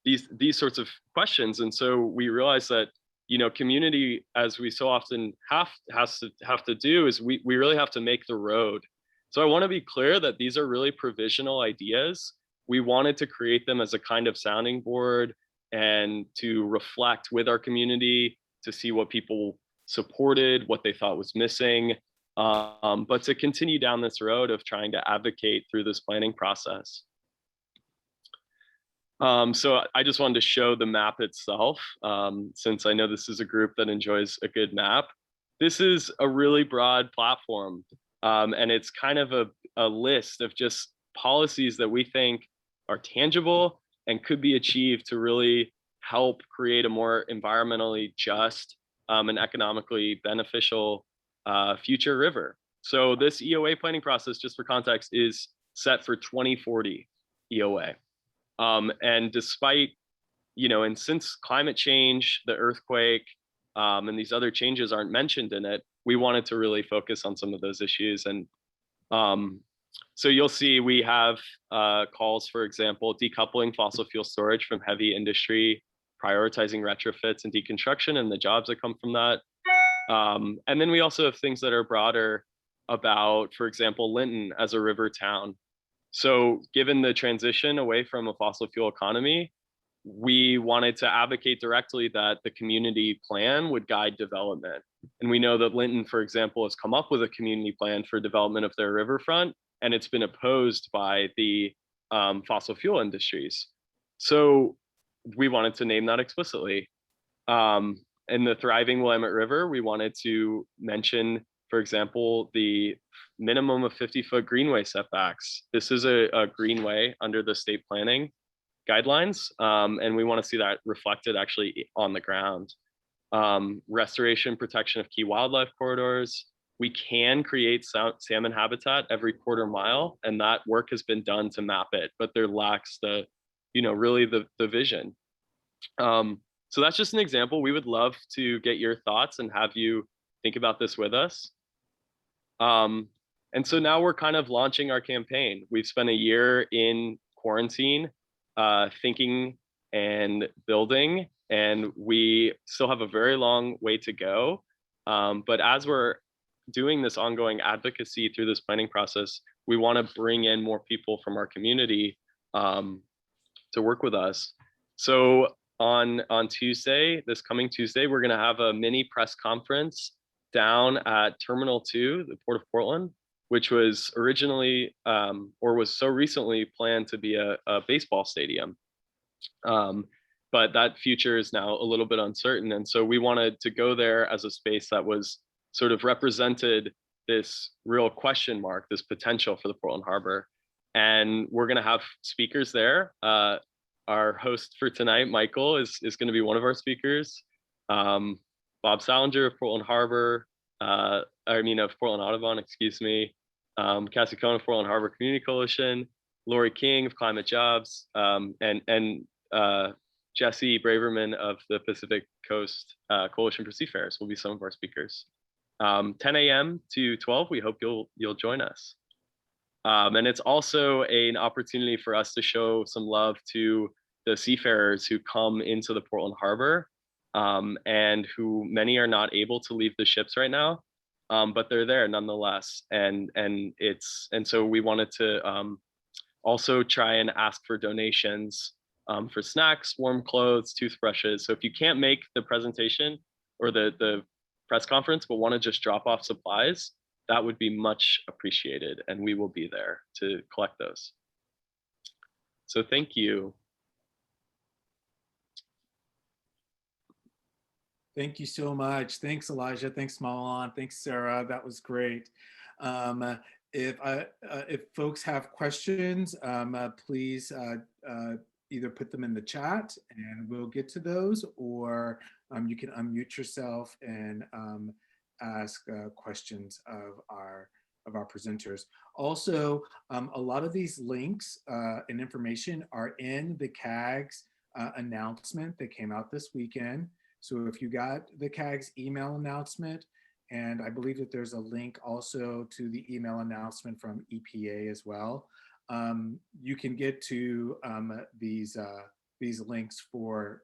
these sorts of questions. And so we realized that, you know, community, as we so often have to do, is we really have to make the road. So I want to be clear that these are really provisional ideas. We wanted to create them as a kind of sounding board and to reflect with our community, to see what people supported, what they thought was missing, but to continue down this road of trying to advocate through this planning process. So I just wanted to show the map itself, since I know this is a group that enjoys a good map. This is a really broad platform, and it's kind of a list of just policies that we think are tangible and could be achieved to really help create a more environmentally just and economically beneficial future river. So this EOA planning process, just for context, is set for 2040 EOA. And despite, you know, and since climate change, the earthquake, and these other changes aren't mentioned in it, we wanted to really focus on some of those issues. And So you'll see we have calls, for example, decoupling fossil fuel storage from heavy industry, prioritizing retrofits and deconstruction and the jobs that come from that. And then we also have things that are broader about, for example, Linton as a river town. So given the transition away from a fossil fuel economy, we wanted to advocate directly that the community plan would guide development. And we know that Linton, for example, has come up with a community plan for development of their riverfront, and it's been opposed by the fossil fuel industries. So we wanted to name that explicitly. In the thriving Willamette River, we wanted to mention, for example, the minimum of 50-foot greenway setbacks. This is a greenway under the state planning guidelines, and we want to see that reflected actually on the ground. Restoration, protection of key wildlife corridors. We can create salmon habitat every quarter mile, and that work has been done to map it, but there lacks the, really the vision. So that's just an example. We would love to get your thoughts and have you think about this with us. And so now we're kind of launching our campaign. We've spent a year in quarantine, thinking and building, and we still have a very long way to go. But as we're doing this ongoing advocacy through this planning process, we want to bring in more people from our community to work with us. So on Tuesday, this coming Tuesday, we're going to have a mini press conference down at Terminal 2, the Port of Portland, which was originally or was so recently planned to be a baseball stadium. But that future is now a little bit uncertain. And so we wanted to go there as a space that was sort of represented this real question mark, this potential for the Portland Harbor. And we're going to have speakers there. Our host for tonight, Michael, is going to be one of our speakers. Bob Salinger of Portland Harbor, of Portland Audubon, excuse me. Cassie Cohn of Portland Harbor Community Coalition, Lori King of Climate Jobs, and Jesse Braverman of the Pacific Coast Coalition for Seafarers will be some of our speakers. 10 a.m. to 12, we hope you'll join us. And it's also an opportunity for us to show some love to the seafarers who come into the Portland Harbor, and who many are not able to leave the ships right now, but they're there nonetheless. And so we wanted to also try and ask for donations for snacks, warm clothes, toothbrushes. So if you can't make the presentation or the press conference, but want to just drop off supplies, that would be much appreciated, and we will be there to collect those. So thank you. Thank you so much. Thanks, Elijah. Thanks, Malan. Thanks, Sarah. That was great. If folks have questions, please either put them in the chat and we'll get to those, or you can unmute yourself and ask questions of our presenters. Also, a lot of these links and information are in the CAG's announcement that came out this weekend. So if you got the CAG's email announcement, and I believe that there's a link also to the email announcement from EPA as well, you can get to these links for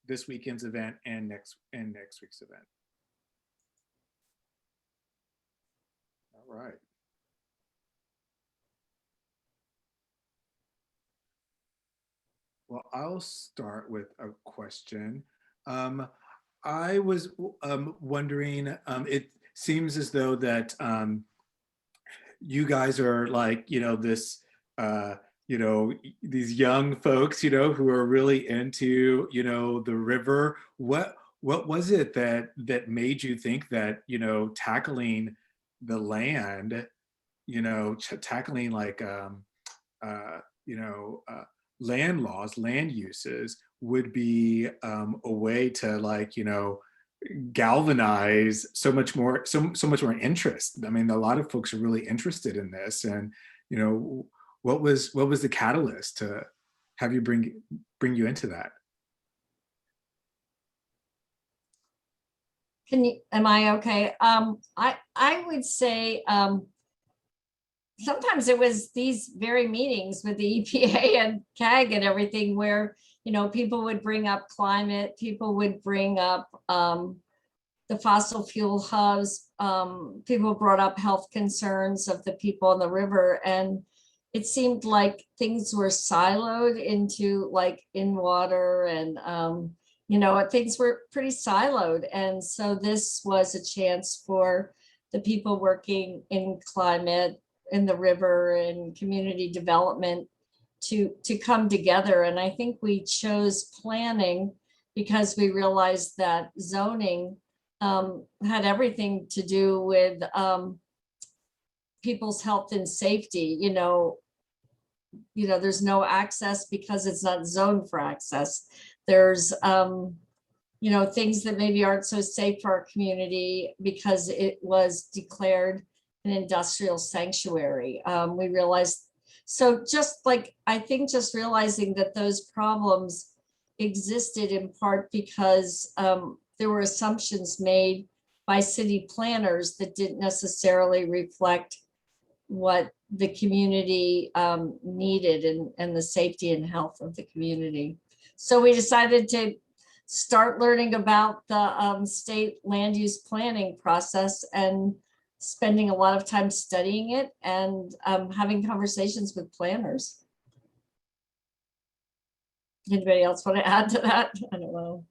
this weekend's event and next week's event. All right. Well, I'll start with a question. I was wondering, it seems as though that you guys are like, this, these young folks, who are really into, the river. What was it that made you think that, tackling the land, tackling like, land laws, land uses would be a way to like, galvanize so much more interest. I mean, a lot of folks are really interested in this, and what was the catalyst to have you bring you into that? Am I okay? I would say sometimes it was these very meetings with the EPA and CAG and everything where, you know, people would bring up climate, people would bring up the fossil fuel hubs, people brought up health concerns of the people in the river. And it seemed like things were siloed into like in water and, you know, things were pretty siloed. And so this was a chance for the people working in climate, in the river and community development to come together. And I think we chose planning because we realized that zoning had everything to do with people's health and safety. You know, there's no access because it's not zoned for access. There's, you know, things that maybe aren't so safe for our community because it was declared an industrial sanctuary. We realized, so just like, I think just realizing that those problems existed in part because there were assumptions made by city planners that didn't necessarily reflect what the community needed and the safety and health of the community. So we decided to start learning about the state land use planning process and spending a lot of time studying it and having conversations with planners. Anybody else want to add to that? I don't know.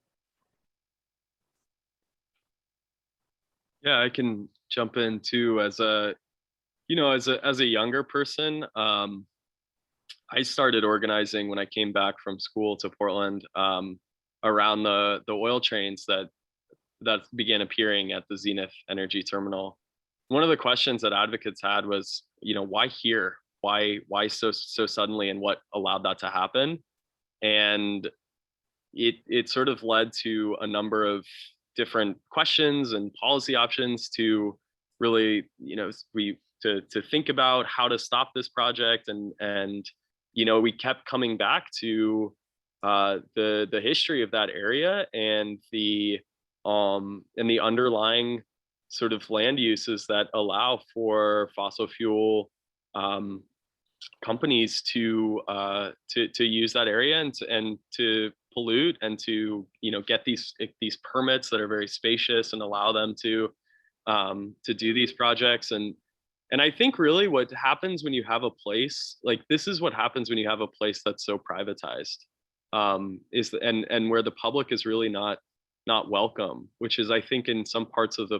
Yeah, I can jump in too. As a, you know, as a younger person, I started organizing when I came back from school to Portland around the oil trains that began appearing at the Zenith Energy Terminal. One of the questions that advocates had was, you know, why here? Why so suddenly, and what allowed that to happen? And it sort of led to a number of different questions and policy options to really, you know, to think about how to stop this project. And you know, we kept coming back to the history of that area and the underlying sort of land uses that allow for fossil fuel companies to use that area and to pollute and to, you know, get these permits that are very spacious and allow them to do these projects. And I think really what happens when you have a place like this is what happens when you have a place that's so privatized, and where the public is really not welcome, which is, I think, in some parts of the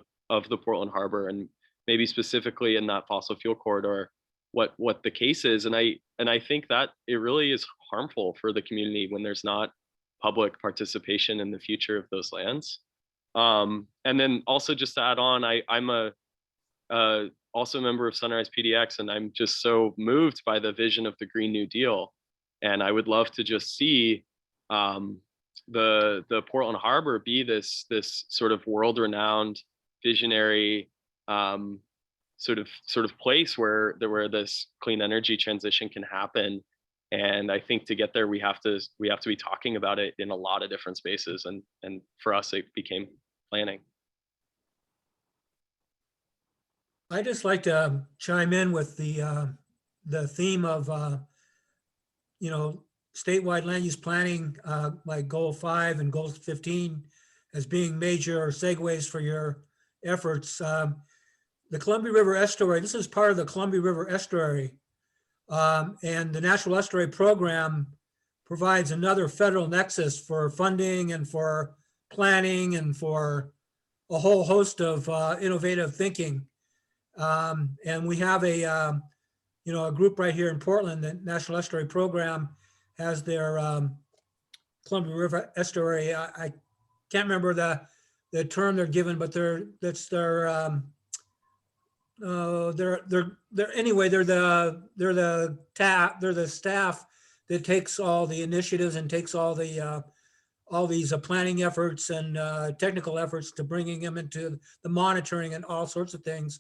Portland Harbor and maybe specifically in that fossil fuel corridor, what the case is. And I think that it really is harmful for the community when there's not public participation in the future of those lands. And then also, just to add on, I'm also a member of Sunrise PDX, and I'm just so moved by the vision of the Green New Deal. And I would love to just see the Portland Harbor be this sort of world-renowned, visionary sort of place where this clean energy transition can happen. And I think to get there, we have to be talking about it in a lot of different spaces. And for us, it became planning. I just like to chime in with the theme of you know, statewide land use planning, like goal 5 and goal 15 as being major segues for your efforts. The Columbia River Estuary, this is part of the Columbia River Estuary. And the Natural Estuary Program provides another federal nexus for funding and for planning and for a whole host of innovative thinking. And we have a you know, a group right here in Portland, the National Estuary Program has their Columbia River Estuary. I can't remember the term they're given, but they're anyway, they're the staff that takes all the initiatives and takes all these planning efforts and technical efforts to bringing them into the monitoring and all sorts of things.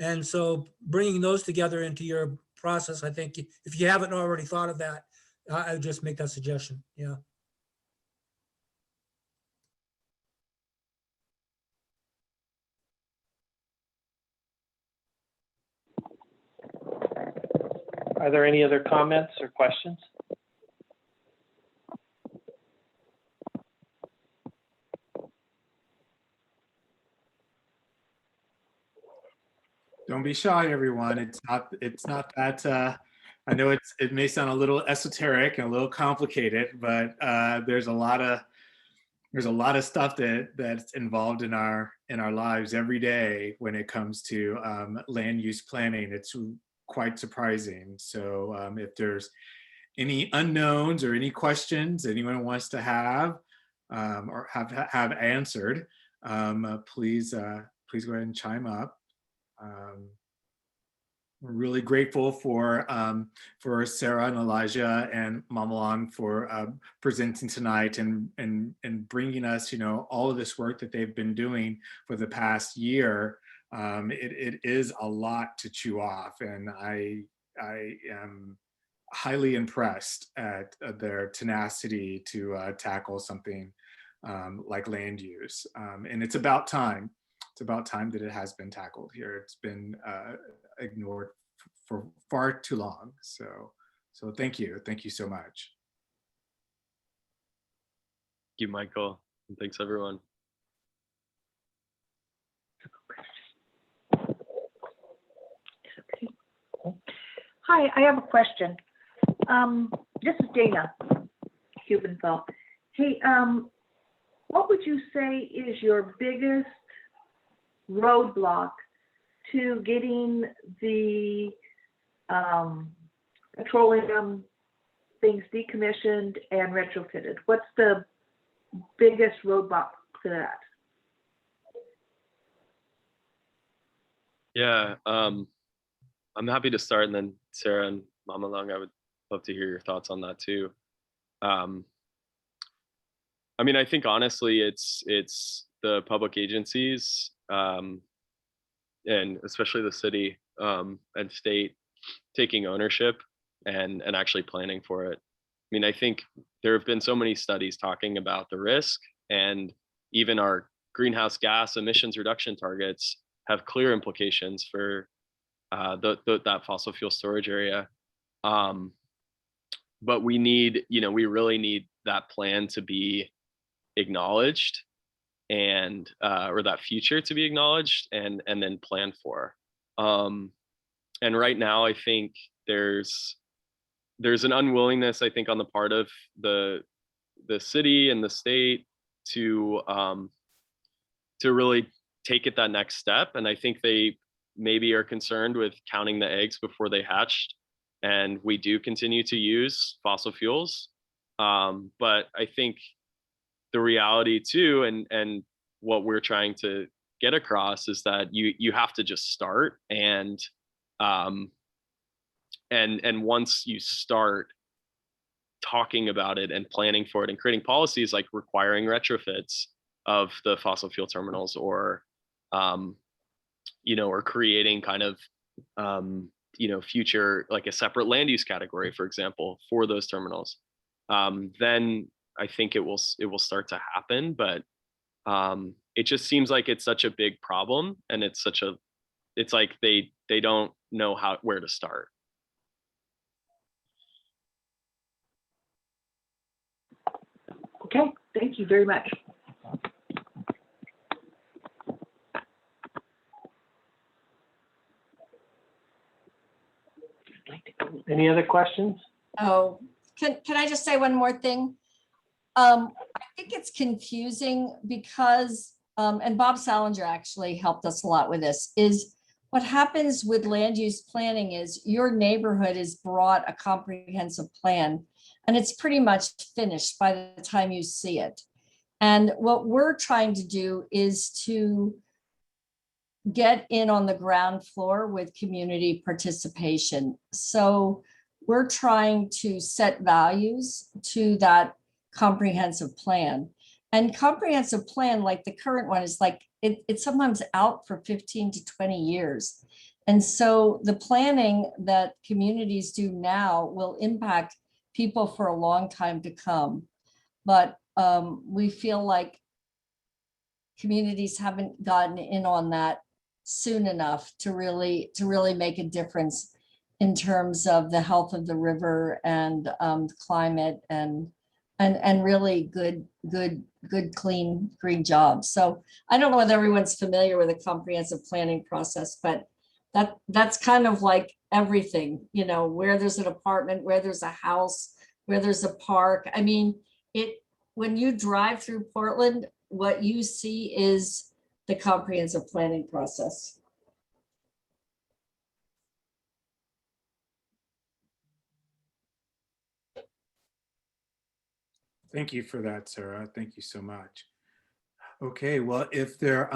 And so bringing those together into your process, I think if you haven't already thought of that, I would just make that suggestion. Yeah. Are there any other comments or questions? Don't be shy, everyone. It's not that, I know it may sound a little esoteric and a little complicated, but there's a lot of stuff that's involved in our lives every day when it comes to land use planning. It's quite surprising. So if there's any unknowns or any questions anyone wants to have or have answered, please go ahead and chime up. We're really grateful for Sarah and Elijah and Mamalong for presenting tonight and bringing us, all of this work that they've been doing for the past year. It is a lot to chew off, and I am highly impressed at their tenacity to tackle something like land use. And it's about time. It's about time that it has been tackled here. It's been ignored for far too long. So thank you. Thank you so much. Thank you, Michael. And thanks, everyone. Hi, I have a question. This is Dana Hubenthal. Hey, what would you say is your biggest roadblock to getting the petroleum things decommissioned and retrofitted? What's the biggest roadblock to that? Yeah, I'm happy to start, and then Sarah and Mamalong, I would love to hear your thoughts on that too. I mean, I think honestly, it's the public agencies, and especially the city and state taking ownership and actually planning for it. I mean, I think there have been so many studies talking about the risk, and even our greenhouse gas emissions reduction targets have clear implications for that fossil fuel storage area. But we need, we really need that plan to be acknowledged, and or that future to be acknowledged and then planned for. And right now, I think there's an unwillingness, I think, on the part of the city and the state to really take it that next step. And I think they maybe are concerned with counting the eggs before they hatched. And we do continue to use fossil fuels. But I think the reality too, and what we're trying to get across is that you have to just start, and once you start talking about it and planning for it and creating policies like requiring retrofits of the fossil fuel terminals, or or creating kind of future, like a separate land use category, for example, for those terminals, then I think it will start to happen. But it just seems like it's such a big problem, and it's like they don't know where to start. Okay, thank you very much. Any other questions? Oh, can I just say one more thing? I think it's confusing because, and Bob Salinger actually helped us a lot with this, is what happens with land use planning is your neighborhood is brought a comprehensive plan, and it's pretty much finished by the time you see it. And what we're trying to do is to get in on the ground floor with community participation. So we're trying to set values to that comprehensive plan. And comprehensive plan, like the current one, is like it's sometimes out for 15 to 20 years. And so the planning that communities do now will impact people for a long time to come. But we feel like communities haven't gotten in on that soon enough to really make a difference. in terms of the health of the river and climate and really good, clean, green jobs. So I don't know whether everyone's familiar with a comprehensive planning process, but that's kind of like everything, you know, where there's an apartment, where there's a house, where there's a park. I mean, when you drive through Portland, what you see is the comprehensive planning process. Thank you for that, Sarah. Thank you so much. Okay, well, if there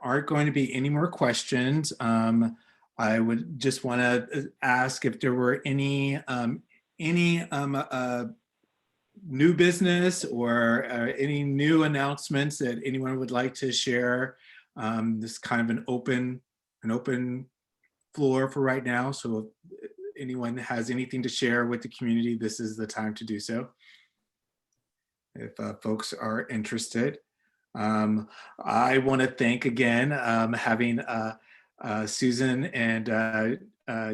aren't going to be any more questions, I would just want to ask if there were any new business or any new announcements that anyone would like to share. This is kind of an open floor for right now. So if anyone has anything to share with the community, this is the time to do so. If folks are interested. I want to thank again having Susan and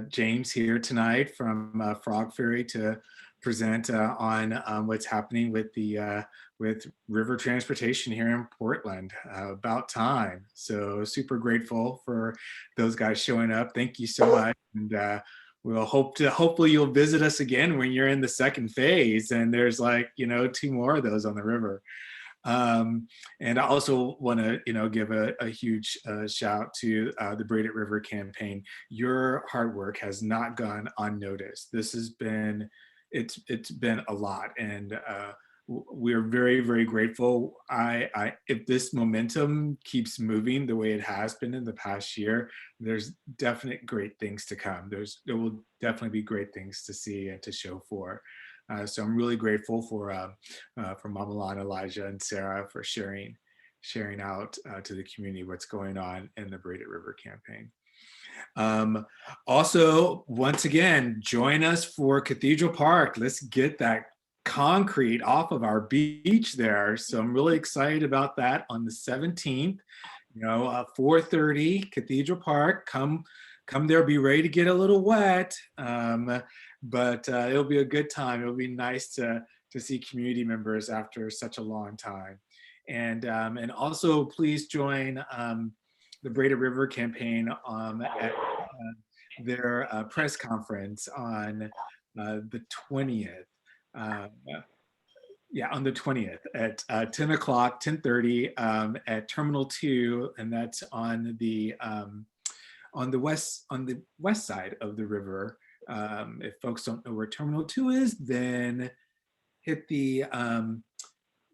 James here tonight from Frog Ferry to present on what's happening with the with river transportation here in Portland. About time. So super grateful for those guys showing up. Thank you so much. And we'll hopefully you'll visit us again when you're in the second phase and there's like, you know, 2 more of those on the river. And I also want to, you know, give a huge shout to the Braided River campaign. Your hard work has not gone unnoticed. This has been, it's been a lot, and we're very, very grateful. If this momentum keeps moving the way it has been in the past year, there's definite great things to come. There will definitely be great things to see and to show for. So I'm really grateful for Mama Lana, Elijah, and Sarah for sharing out to the community what's going on in the Braided River campaign. Also, once again, join us for Cathedral Park. Let's get that concrete off of our beach there. So I'm really excited about that on the 17th, you know, 4:30 Cathedral Park. Come there, be ready to get a little wet. But it'll be a good time. It'll be nice to see community members after such a long time. And also please join the Braided River campaign at their press conference on the 20th. Yeah, on the 20th at 10 o'clock, 10:30 at Terminal 2, and that's on the west side of the river. If folks don't know where Terminal 2 is, then hit the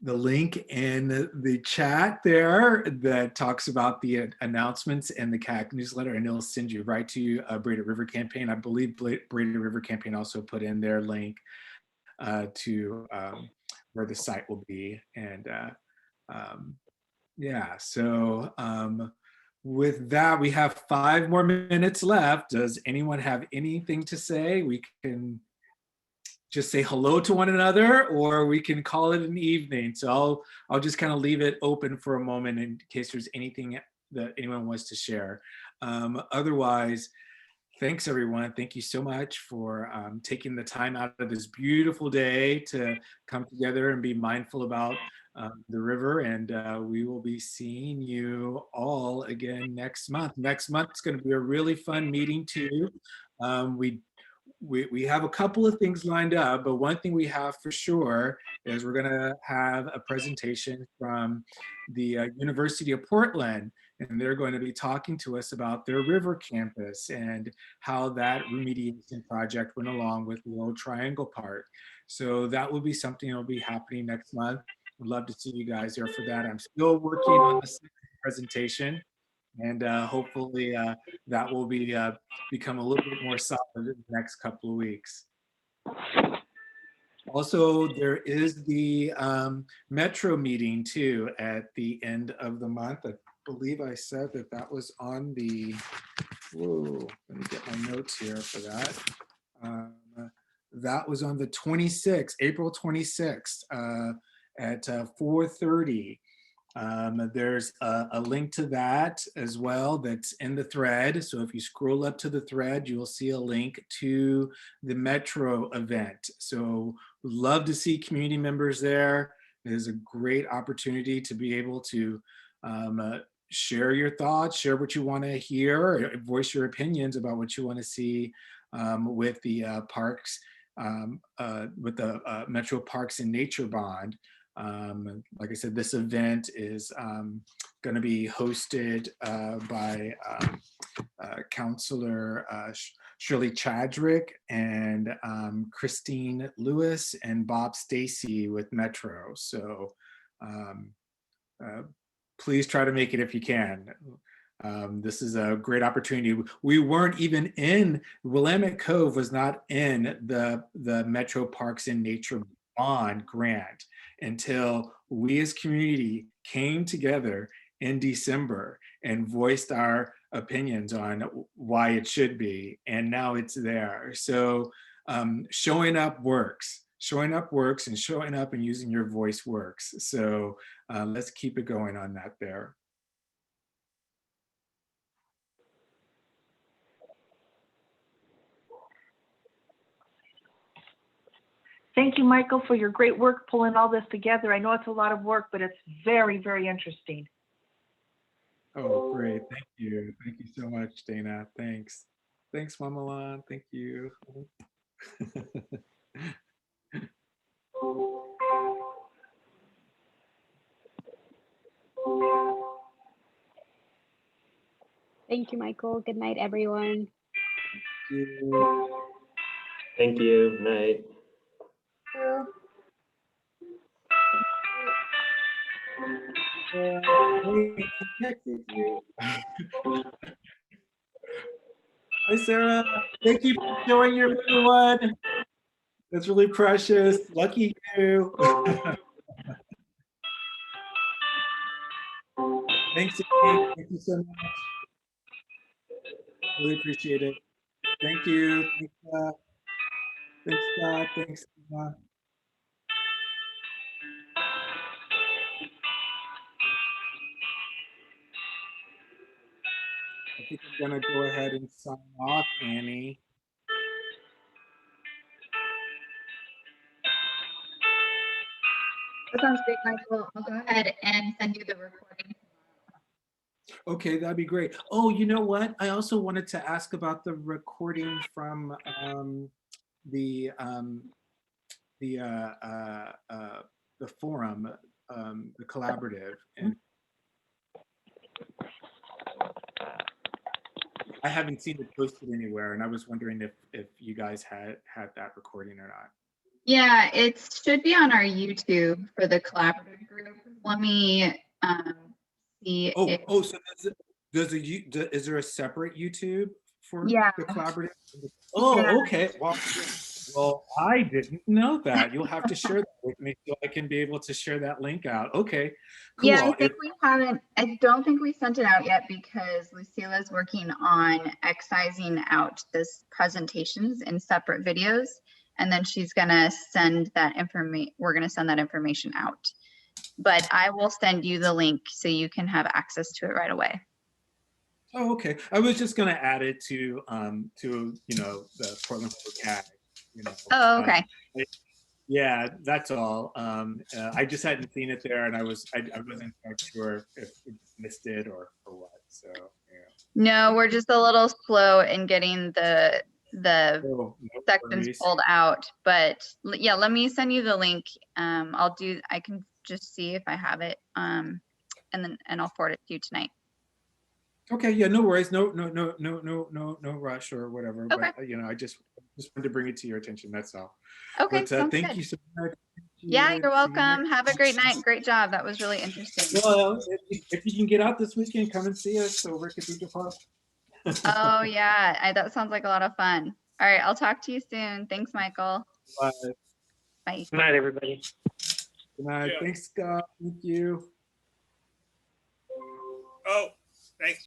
link in the chat there that talks about the announcements and the CAG newsletter, and it'll send you right to Braided River campaign. I believe Braided River campaign also put in their link to where the site will be. And yeah, so with that, we have 5 more minutes left. Does anyone have anything to say? We can just say hello to one another, or we can call it an evening. So I'll just kind of leave it open for a moment in case there's anything that anyone wants to share. Otherwise, thanks everyone. Thank you so much for taking the time out of this beautiful day to come together and be mindful about the river. And we will be seeing you all again next month. Next month is going to be a really fun meeting too. We have a couple of things lined up, but one thing we have for sure is we're going to have a presentation from the University of Portland, and they're going to be talking to us about their river campus and how that remediation project went along with the old Triangle Park. So that will be something that will be happening next month. Would love to see you guys there for that. I'm still working on the second presentation, and hopefully that will be become a little bit more solid in the next couple of weeks. Also, there is the Metro meeting too at the end of the month. I believe I said that was on the, whoa, let me get my notes here for that. That was on the 26th, April 26th at 4:30. There's a link to that as well that's in the thread. So if you scroll up to the thread, you will see a link to the Metro event. So we'd love to see community members there. It is a great opportunity to be able to share your thoughts, share what you want to hear, voice your opinions about what you want to see with the parks, with the Metro Parks and Nature Bond. Like I said, this event is going to be hosted by Counselor Shirley Chadrick and Christine Lewis and Bob Stacy with Metro. So please try to make it if you can. This is a great opportunity. We weren't even in, Willamette Cove was not in the Metro Parks and Nature Bond grant until we as community came together in December and voiced our opinions on why it should be, and now it's there. So showing up works. Showing up works, and showing up and using your voice works. So let's keep it going on that there. Thank you, Michael, for your great work pulling all this together. I know it's a lot of work, but it's very, very interesting. Oh, great. Thank you. Thank you so much, Dana. Thanks. Thanks, Mama Lan. Thank you. Thank you, Michael. Good night, everyone. Thank you. Night. Hi, Sarah. Thank you for showing your little one. That's really precious. Lucky you. Thanks, Amy. Thank you so much. Really appreciate it. Thank you. Thanks, Scott. Thanks. I think I'm gonna go ahead and sign off, Annie. That sounds great, Michael. I'll go ahead and send you the recording. Okay, that'd be great. Oh, you know what? I also wanted to ask about the recording from the forum, the collaborative, and I haven't seen it posted anywhere, and I was wondering if you guys had that recording or not. Yeah, it should be on our YouTube for the collaborative group. Let me see. Oh, so is there a separate YouTube for the collaborative? Oh, Yeah. okay. Well, I didn't know that. You'll have to share that with me so I can be able to share that link out. Okay, cool. Yeah, I think we haven't. I don't think we sent it out yet because Lucila's working on excising out this presentations in separate videos, and then she's gonna send that information. We're gonna send that information out, but I will send you the link so you can have access to it right away. Oh, okay. I was just gonna add it to the Portland CAG. Oh, okay. Yeah, that's all. I just hadn't seen it there, and I wasn't quite sure if we missed it or what. So yeah. No, we're just a little slow in getting the No sections worries. pulled out, but yeah, let me send you the link. I can just see if I have it, and I'll forward it to you tonight. Okay, yeah, no worries. No rush or whatever. Okay. But I just wanted to bring it to your attention. That's all. Okay, But sounds thank good. you so much. Yeah, you're See you welcome. next Have a great night. Great job. That was really interesting. Well, if you can get out this weekend, come and see us over at Cathedral Park. Oh yeah, that sounds like a lot of fun. All right, I'll talk to you soon. Thanks, Michael. Bye. Bye. Good night, everybody. Good night. Thanks, Scott. Thank you. Oh, thanks.